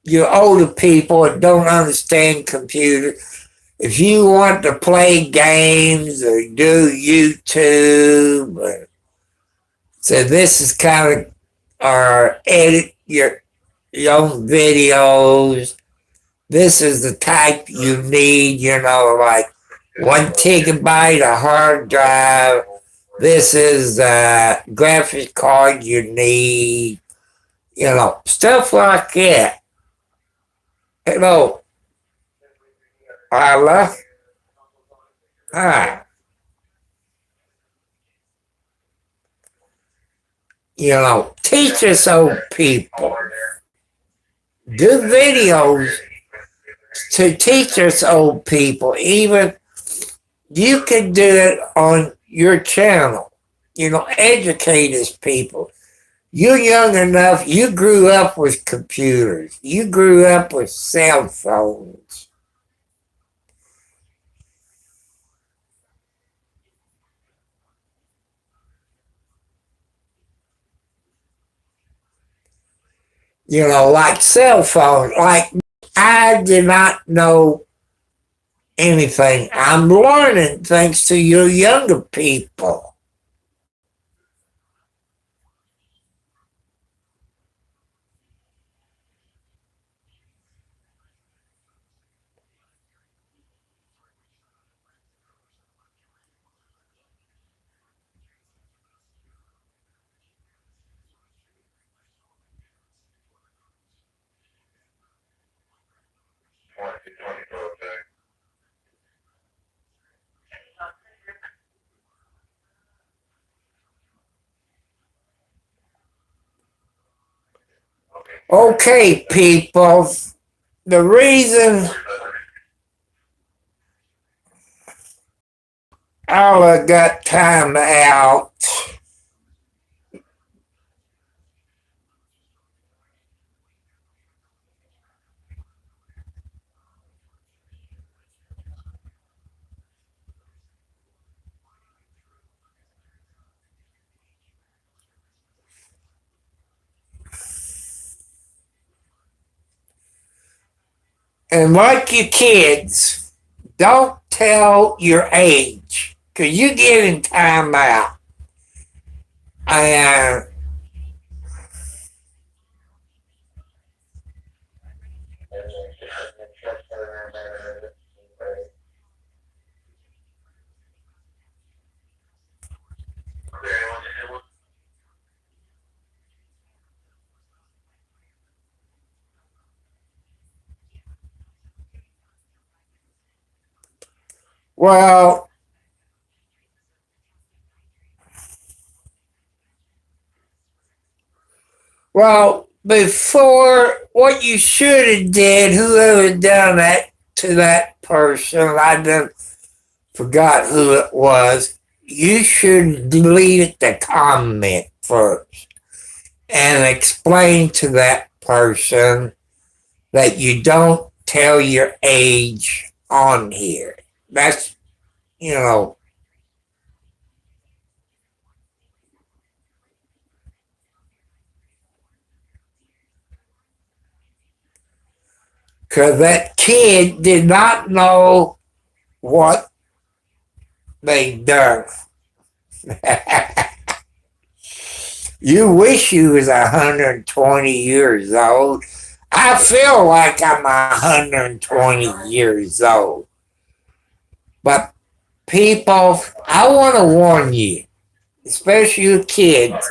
you older people that don't understand computers, if you want to play games or do YouTube, or, so this is kind of, or edit your own videos, this is the type you need, you know, like 1 gigabyte of hard drive. this is the graphics card you need, stuff like that. Hello, Isla. Hi. Teach us old people. Do videos to teach us old people. Even you can do it on your channel. Educate us people. You're young enough, you grew up with computers. You grew up with cell phones. Like cell phones. Like, I did not know anything. I'm learning thanks to you younger people. Okay, people. The reason I got time out, and like your kids, don't tell your age, because you get in time out. And well, before what you should have did, whoever done that to that person, I done forgot who it was. You should delete the comment first and explain to that person that you don't tell your age on here. That's, you know, because that kid did not know what they done. You wish you was 120 years old. I feel like I'm 120 years old. But people, I want to warn you, especially you kids.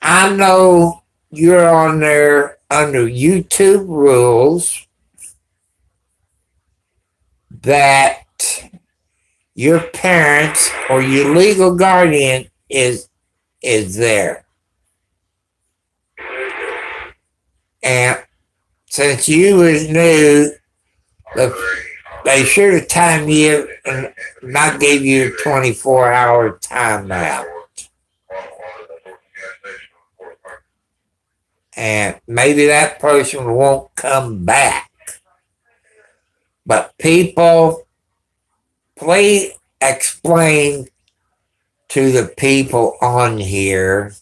I know you're on there under YouTube rules that your parents or your legal guardian is there. And since you was new, they should have timed you and not gave you a 24-hour timeout. And maybe that person won't come back. But people, please explain to the people on here.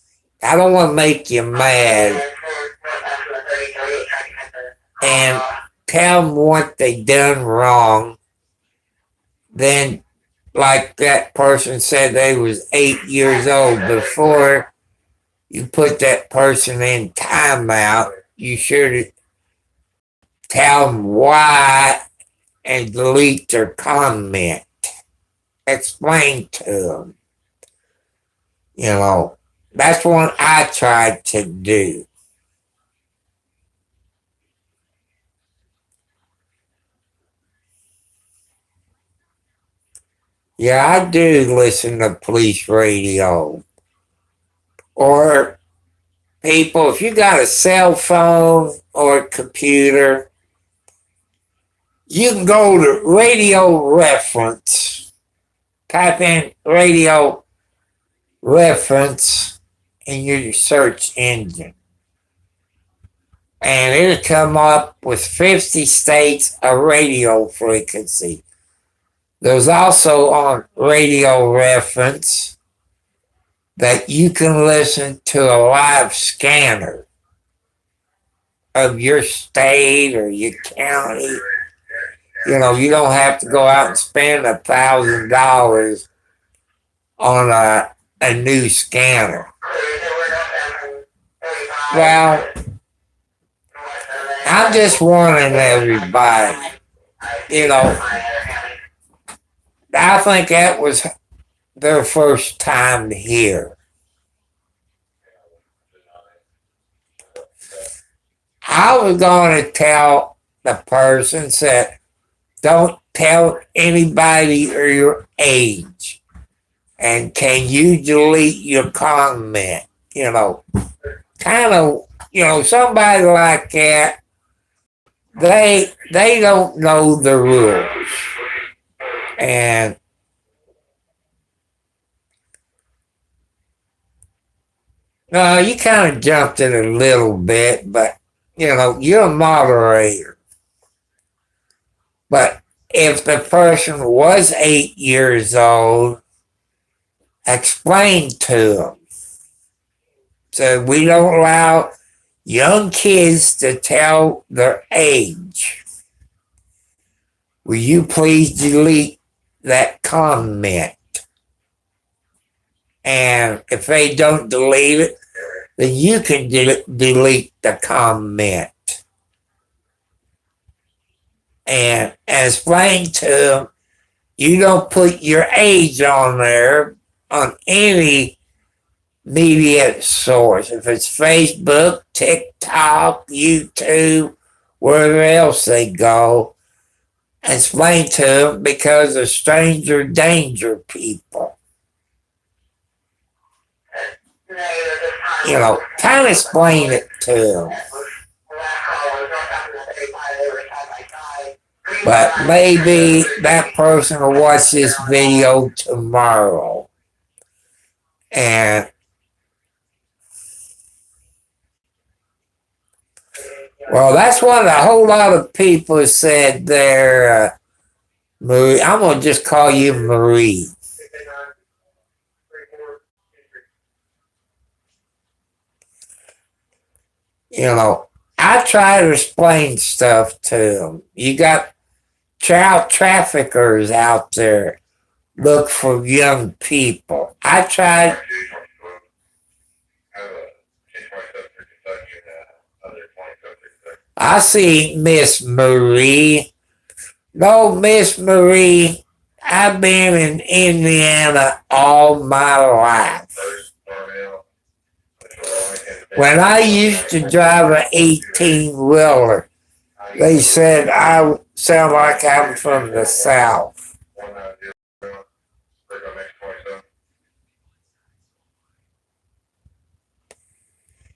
I don't want to make you mad. And tell them what they done wrong. Then, like that person said, they was 8 years old. Before you put that person in timeout, you should tell them why and delete their comment. Explain to them. You know, that's what I tried to do. Yeah, I do listen to police radio. Or people, if you got a cell phone or a computer, you can go to radio reference, type in radio reference in your search engine. And it'll come up with 50 states of radio frequency. There's also on radio reference that you can listen to a live scanner of your state or your county. You know, you don't have to go out and spend $1,000 on a new scanner. Well, I'm just warning everybody, you know, I think that was their first time here. I was going to tell the person that don't tell anybody your age. And can you delete your comment? You know, kind of, you know, somebody like that, they don't know the rules. And no, you kind of jumped it a little bit, but you know, you're a moderator. But if the person was 8 years old, explain to them. So we don't allow young kids to tell their age. Will you please delete that comment? And if they don't delete it, then you can delete the comment. And explain to them, you don't put your age on there on any media source. If it's Facebook, TikTok, YouTube, wherever else they go, explain to them because of stranger danger people. You know, kind of explain it to them. But maybe that person will watch this video tomorrow. And well, that's what a whole lot of people said there. Marie, I'm going to just call you Marie. You know, I try to explain stuff to them. You got child traffickers out there look for young people. I tried. I see Miss Marie. No, Miss Marie, I've been in Indiana all my life. When I used to drive an 18-wheeler, they said I sound like I'm from the South.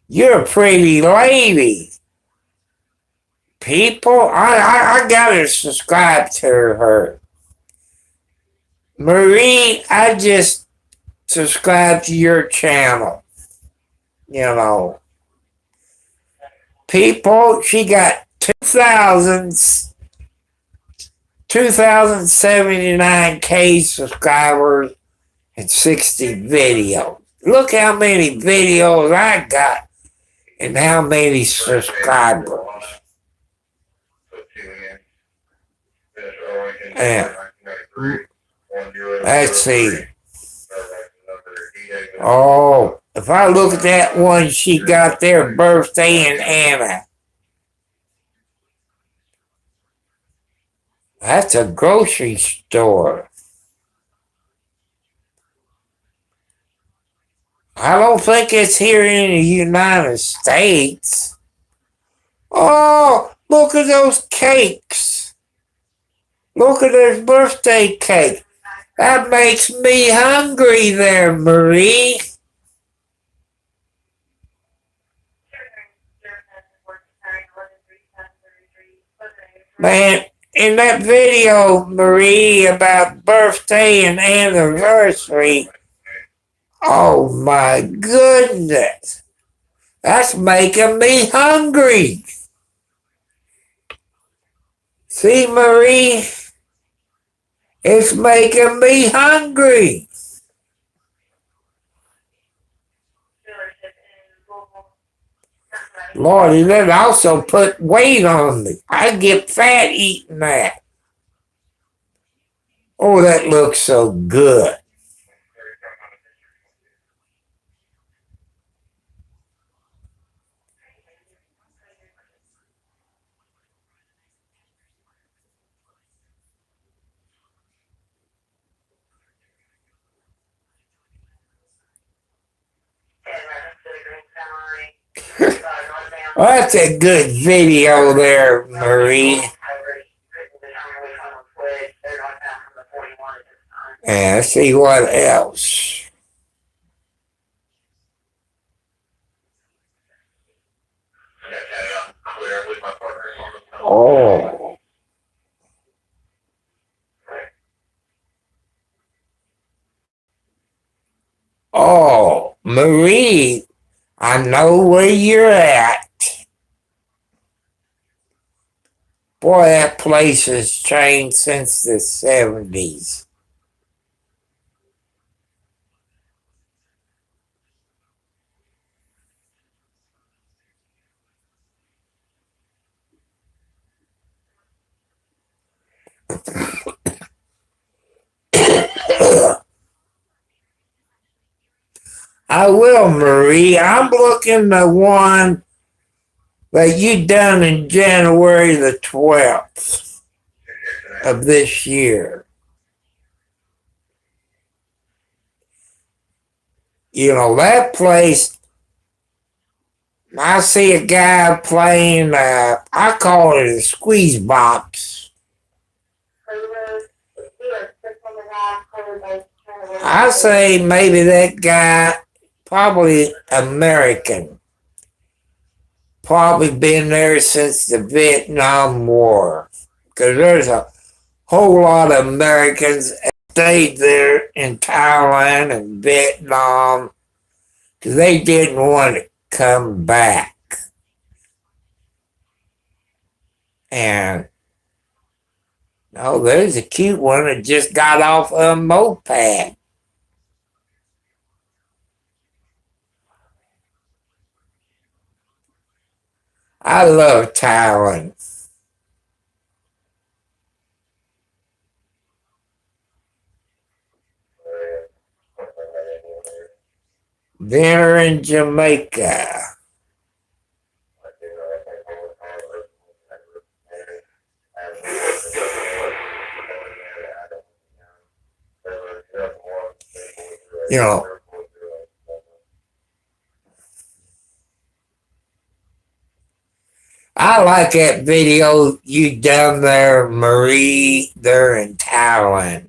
You're a pretty lady. People, I gotta subscribe to her. Marie, I just subscribe to your channel. You know. People, she got 2,079K subscribers and 60 videos. Look how many videos I got and how many subscribers. And let's see. Oh, if I look at that one she got there, birthday in Anna. That's a grocery store. I don't think it's here in the United States. Oh, look at those cakes. Look at this birthday cake. That makes me hungry there, Marie. Man, in that video, Marie, about birthday and anniversary, oh my goodness. That's making me hungry. See, Marie? It's making me hungry. Lord, that also put weight on me. I get fat eating that. Oh, that looks so good. Well, that's a good video there, Marie. And let's see what else. Oh. Oh, Marie, I know where you're at. Boy, that place has changed since the 70s. I will, Marie. I'm looking the one that you done in January the 12th of this year. You know, that place, I see a guy playing, I call it a squeeze box. I say maybe that guy, probably American, probably been there since the Vietnam War. Because there's a whole lot of Americans that stayed there in Thailand and Vietnam because they didn't want to come back. And oh, there's a cute one that just got off a moped. I love Thailand. Dinner in Jamaica. You know, I like that video you done there, Marie, there in Thailand.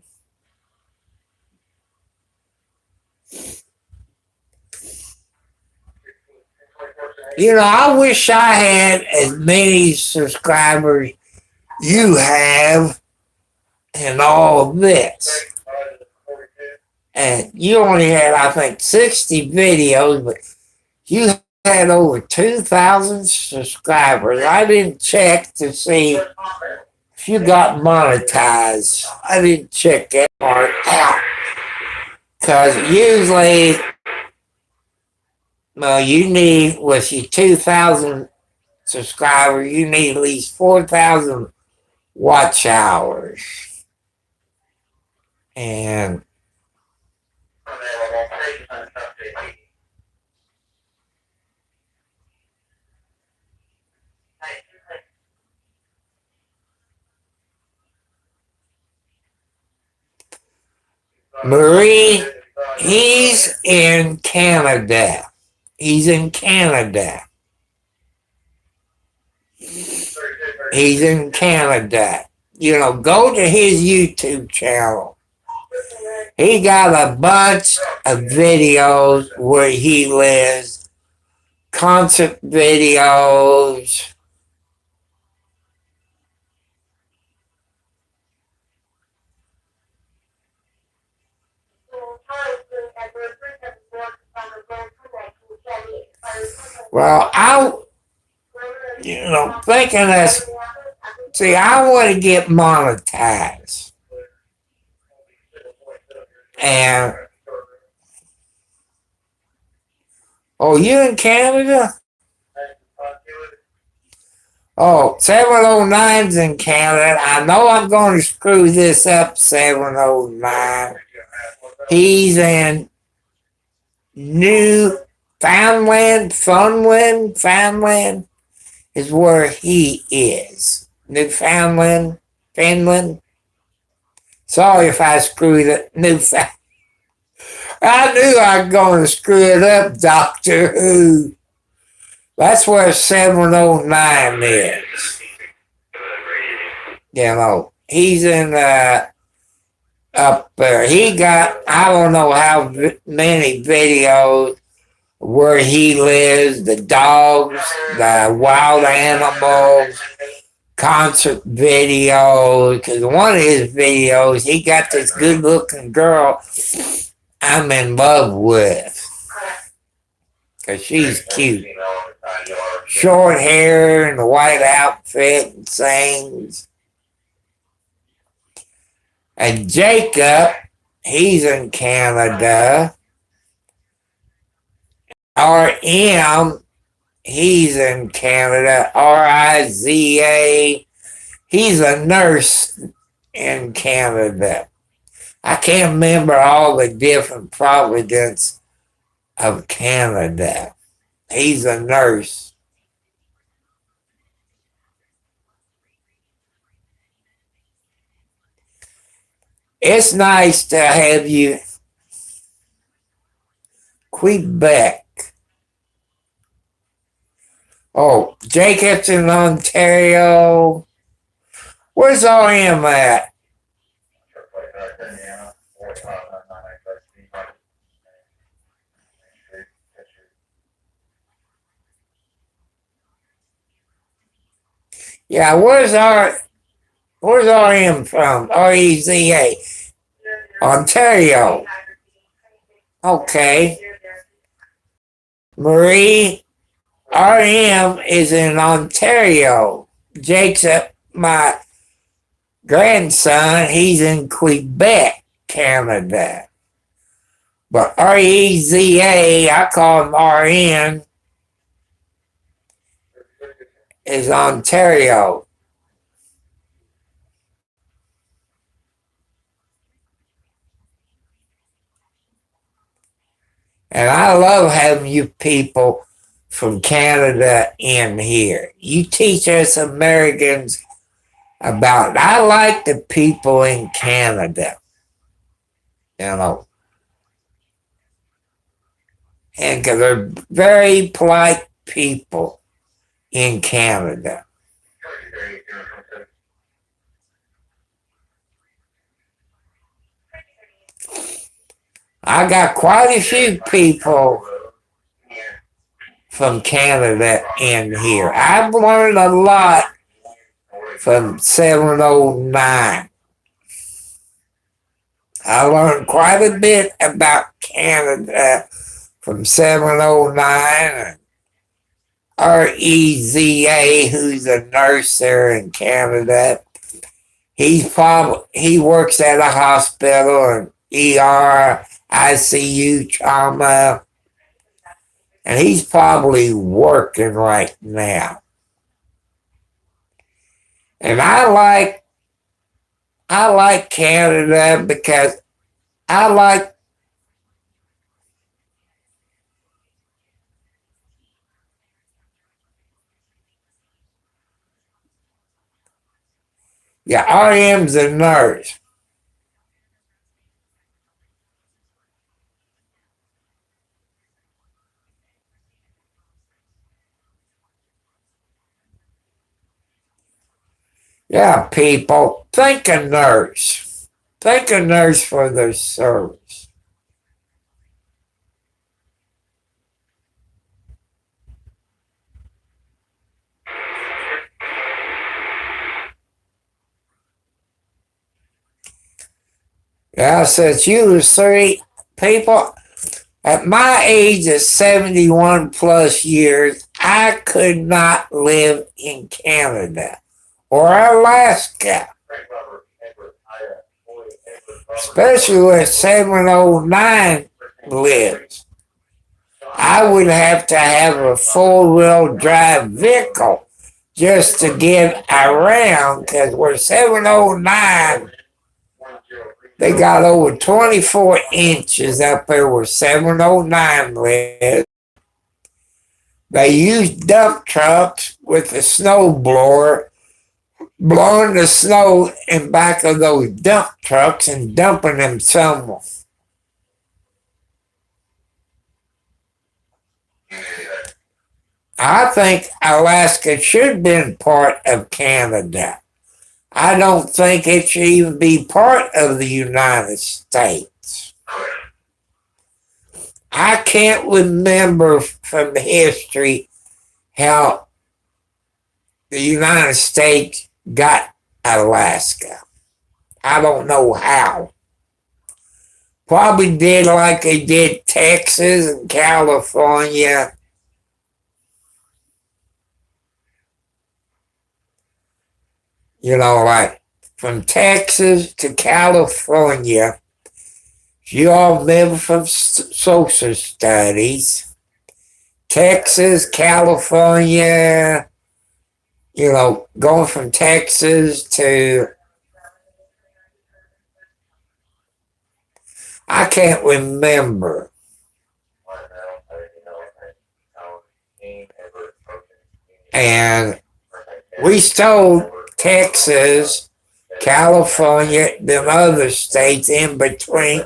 You know, I wish I had as many subscribers you have and all of this. And you only had, I think, 60 videos, but you had over 2,000 subscribers. I didn't check to see if you got monetized. I didn't check that part out. Because usually, well, you need, with your 2,000 subscribers, you need at least 4,000 watch hours. And Marie, He's in Canada. He's in Canada. He's in Canada. You know, go to his YouTube channel. He got a bunch of videos where he lives, concert videos. Well, thinking that's, see, I want to get monetized. And, oh, you in Canada? Oh, 709's in Canada. I know I'm going to screw this up, 709. He's in Newfoundland, Funland is where he is. Newfoundland, Finland. Sorry if I screwed it. Newfoundland. I knew I was going to screw it up, Doctor Who. That's where 709 is. You know, he's in up there. He got, I don't know how many videos where he lives, the dogs, the wild animals, concert videos. Because one of his videos, he got this good looking girl I'm in love with. Because she's cute. Short hair and a white outfit and sings. And Jacob, he's in Canada. RM, he's in Canada. RIZA, he's a nurse in Canada. I can't remember all the different provinces of Canada. He's a nurse. It's nice to have you. Quebec. Oh, Jacob's in Ontario. Where's RM at? Yeah, where's RM from? REZA. Ontario. Okay. Marie, RM is in Ontario. Jacob, my grandson, he's in Quebec, Canada. But REZA, I call him RN, is Ontario. And I love having you people from Canada in here. You teach us Americans about it. I like the people in Canada, you know, and because they're very polite people in Canada. I got quite a few people from Canada in here. I've learned a lot from 709. I learned quite a bit about Canada from 709 and REZA, who's a nurse there in Canada. He works at a hospital and ER, ICU, trauma, and he's probably working right now. And I like Canada because I like yeah, RM's a nurse. Yeah, people, thank a nurse. Thank a nurse for their service. Yeah, since you was three people, at my age of 71 plus years, I could not live in Canada or Alaska, especially where 709 lives. I would have to have a four-wheel drive vehicle just to get around because where 709, they got over 24 inches up there where 709 lives. They use dump trucks with a snow blower, blowing the snow in back of those dump trucks and dumping them somewhere. I think Alaska should have been part of Canada. I don't think it should even be part of the United States. I can't remember from history how the United States got Alaska. I don't know how. Probably did like they did Texas and California. You know, like from Texas to California. You all remember from social studies. Texas, California, going from Texas to, I can't remember. And we stole Texas, California, them other states in between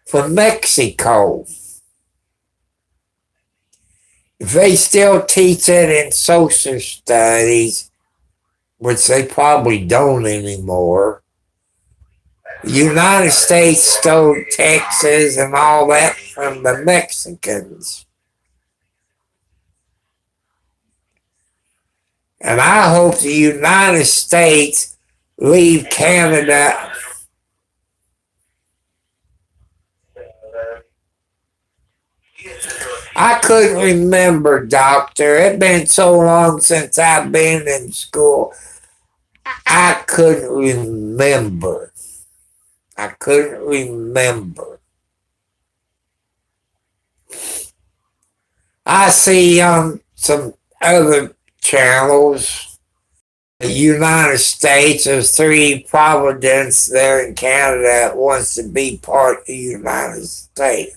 from Mexico. If they still teach it in social studies, which they probably don't anymore, the United States stole Texas and all that from the Mexicans. And I hope the United States leave Canada. I couldn't remember, Doctor. It's been so long since I've been in school. I couldn't remember. I couldn't remember. I see on some other channels, the United States, there's three provinces there in Canada that wants to be part of the United States.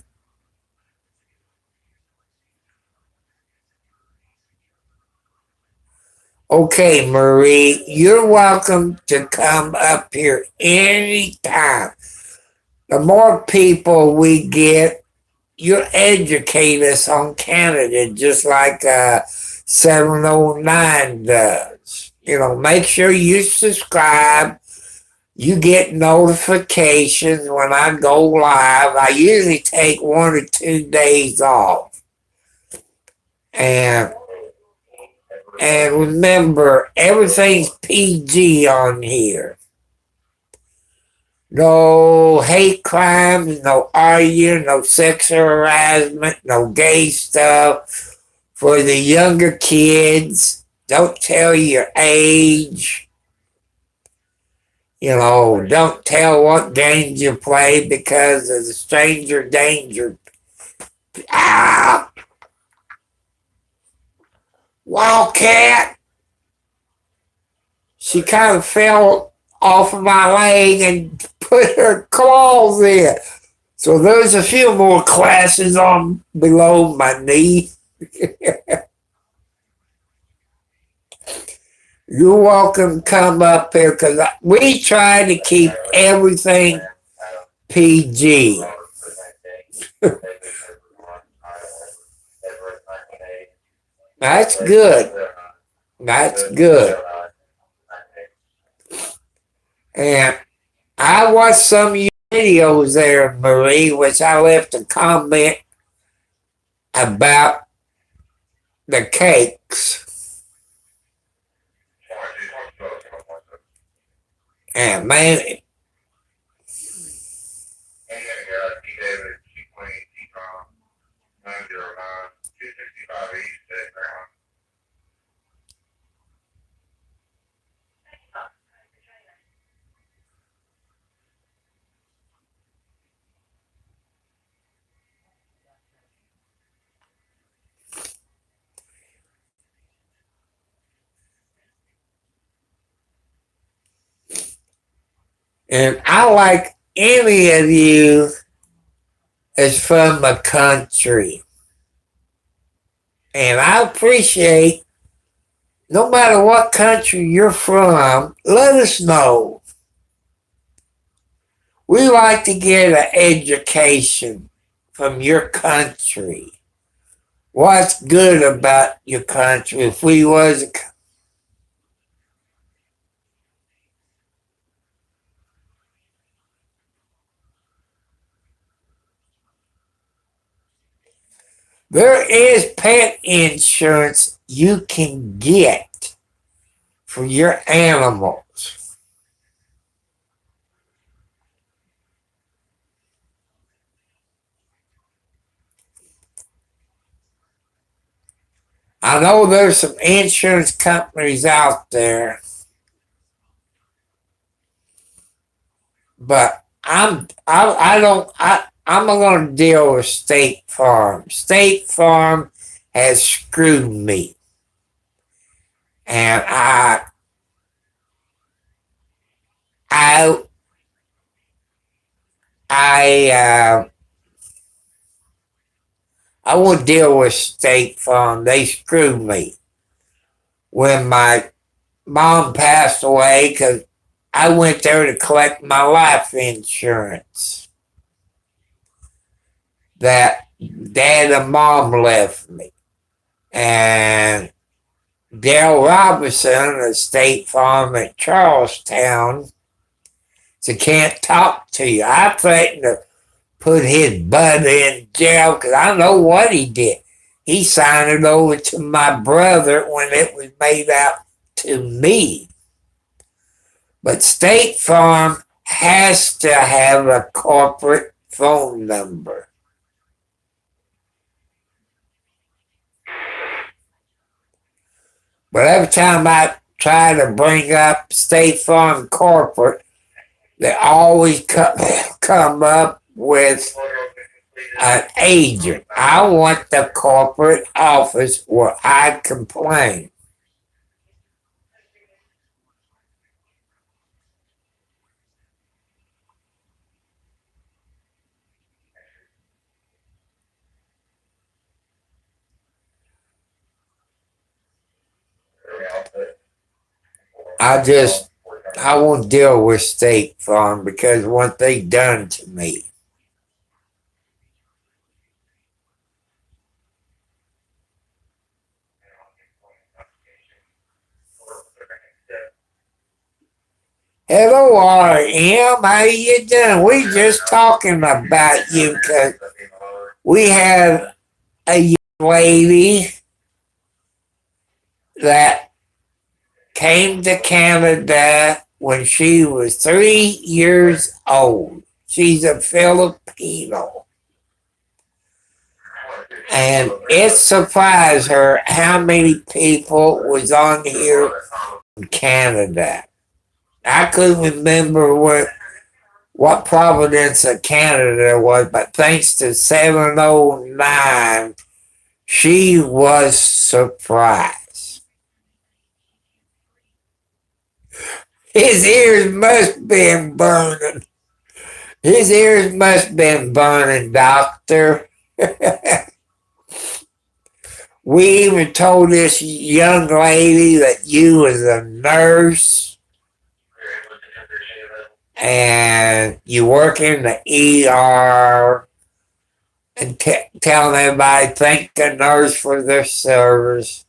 Okay, Marie, you're welcome to come up here anytime. The more people we get, you educate us on Canada just like 709 does. Make sure you subscribe. You get notifications when I go live. I usually take 1 or 2 days off. And remember, everything's PG on here. No hate crimes, no arguing, no sexual harassment, no gay stuff. For the younger kids, don't tell your age. Don't tell what games you play because of the stranger danger. Ah! Wildcat! She kind of fell off of my leg and put her claws in. So there's a few more classes on below my knee. You're welcome to come up here because we try to keep everything PG. That's good. That's good. And I watched some of your videos there, Marie, which I left a comment about the cakes. And man, and I like any of you is from the country. And I appreciate no matter what country you're from, let us know. We like to get an education from your country. What's good about your country? If we was there is pet insurance you can get for your animals. I know there's some insurance companies out there, but I'm going to deal with State Farm. State Farm has screwed me, and I I I won't deal with State Farm. They screwed me when my mom passed away because I went there to collect my life insurance that dad and mom left me. And Dale Robinson of State Farm at Charlestown said, can't talk to you. I threatened to put his butt in jail because I know what he did. He signed it over to my brother when it was made out to me. But State Farm has to have a corporate phone number. But every time I try to bring up State Farm corporate, they always come up with an agent. I want the corporate office where I complain. I I won't deal with State Farm because what they done to me. Hello, RM. How you doing? We just talking about you because we had a young lady that came to Canada when she was 3 years old. She's a Filipino. And it surprised her how many people was on here in Canada. I couldn't remember what province of Canada it was, but thanks to 709, she was surprised. His ears must have been burning. His ears must have been burning, doctor. We even told this young lady that you was a nurse and you work in the ER and telling everybody thank the nurse for their service.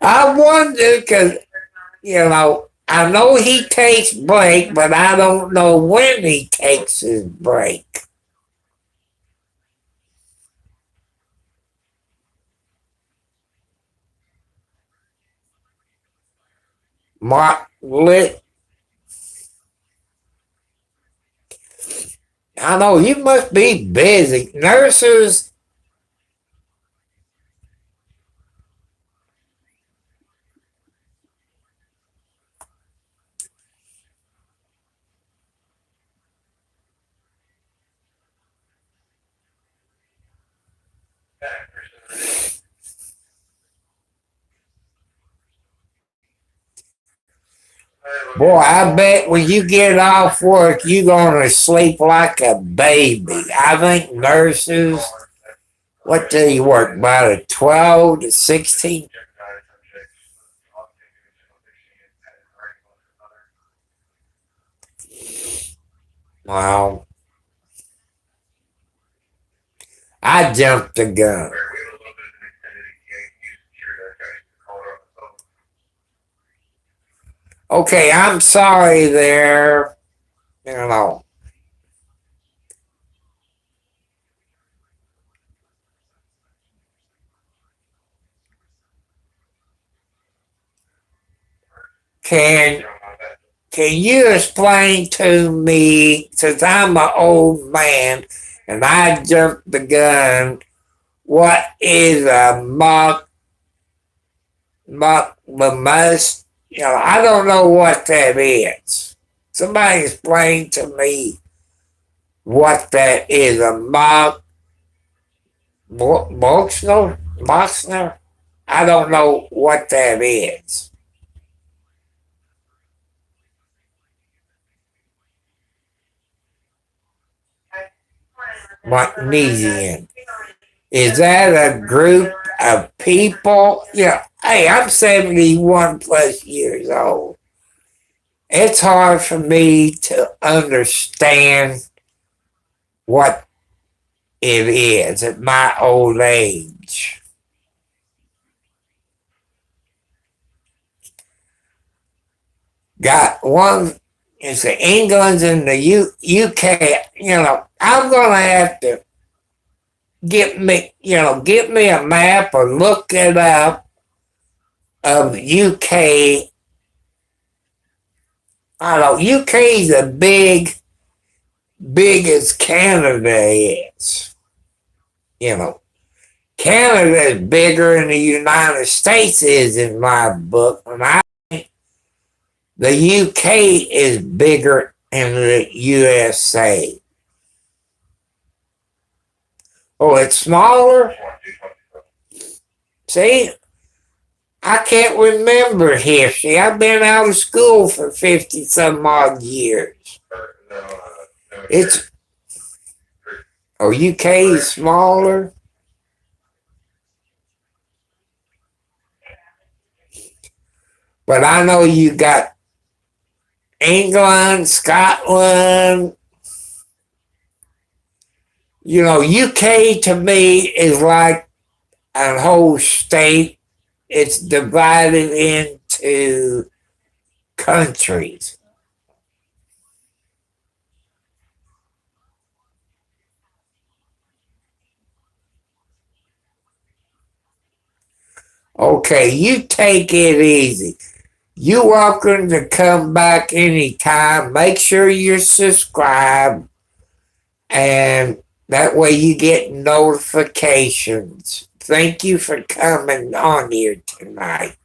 I wonder because, I know he takes break, but I don't know when he takes his break. Mark Lit, I know you must be busy. Nurses, boy, I bet when you get off work, you're going to sleep like a baby. I think nurses, what do you work, about a 12 to 16? Wow, I jumped the gun. Okay, I'm sorry there. You know, can can you explain to me, since I'm an old man and I jumped the gun, what is a must? I don't know what that is. Somebody explain to me what that is. A Boxner? I don't know what that is. Magnesium. Is that a group of people? Hey, I'm 71 plus years old. It's hard for me to understand what it is at my old age. Got one, it's the England's and the UK. I'm going to have to get me a map or look it up of UK. I don't know, UK is a big as Canada is. You know, Canada is bigger than the United States is in my book, and the UK is bigger than the USA. Oh, it's smaller? See, I can't remember history. I've been out of school for 50 some odd years. It's, UK is smaller? But I know you got England, Scotland. UK to me is like a whole state. It's divided into countries. Okay, you take it easy. You're welcome to come back anytime. Make sure you're subscribed, and that way you get notifications. Thank you for coming on here tonight.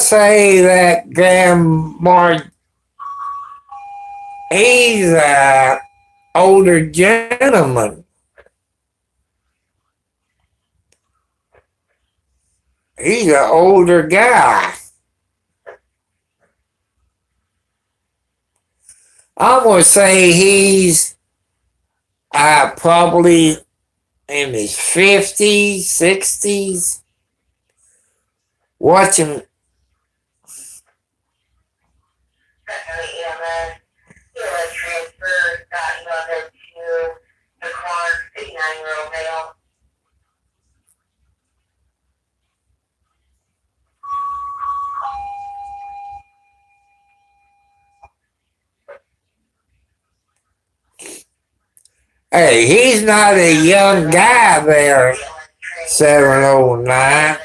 say that Grandma, he's a older gentleman. He's an older guy. I'm gonna say he's probably in his 50s, 60s, watching. Hey, he's not a young guy there, 709.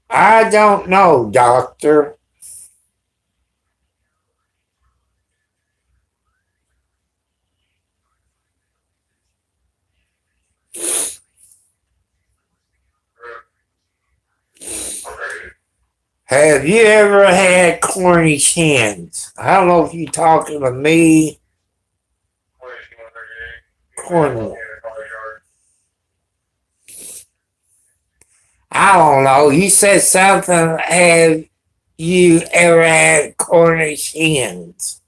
I don't know, Doctor. Have you ever had Cornish hens? I don't know if you're talking to me. Corn. I don't know. You said something. Have you ever had Cornish hens?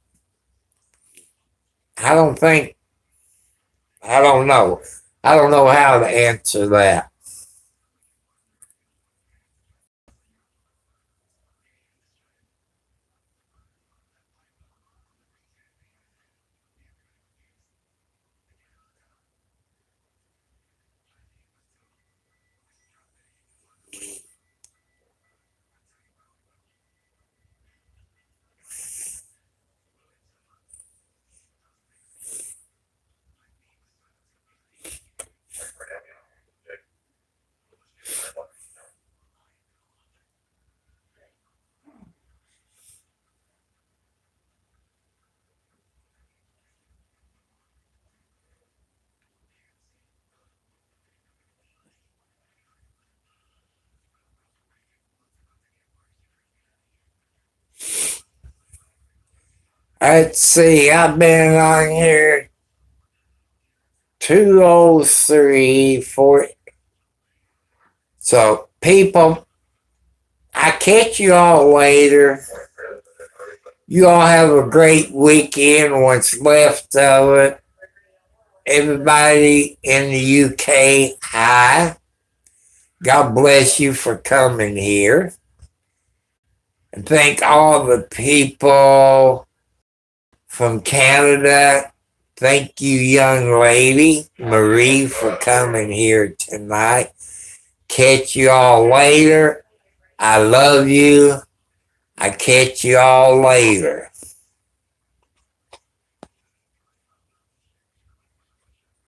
I don't think. I don't know. I don't know how to answer that. Let's see. I've been on here 203 4. So, people, I catch you all later. You all have a great weekend, what's left of it. Everybody in the UK, hi. God bless you for coming here. And thank all the people from Canada. Thank you, young lady, Marie, for coming here tonight. Catch you all later. I love you. I catch you all later.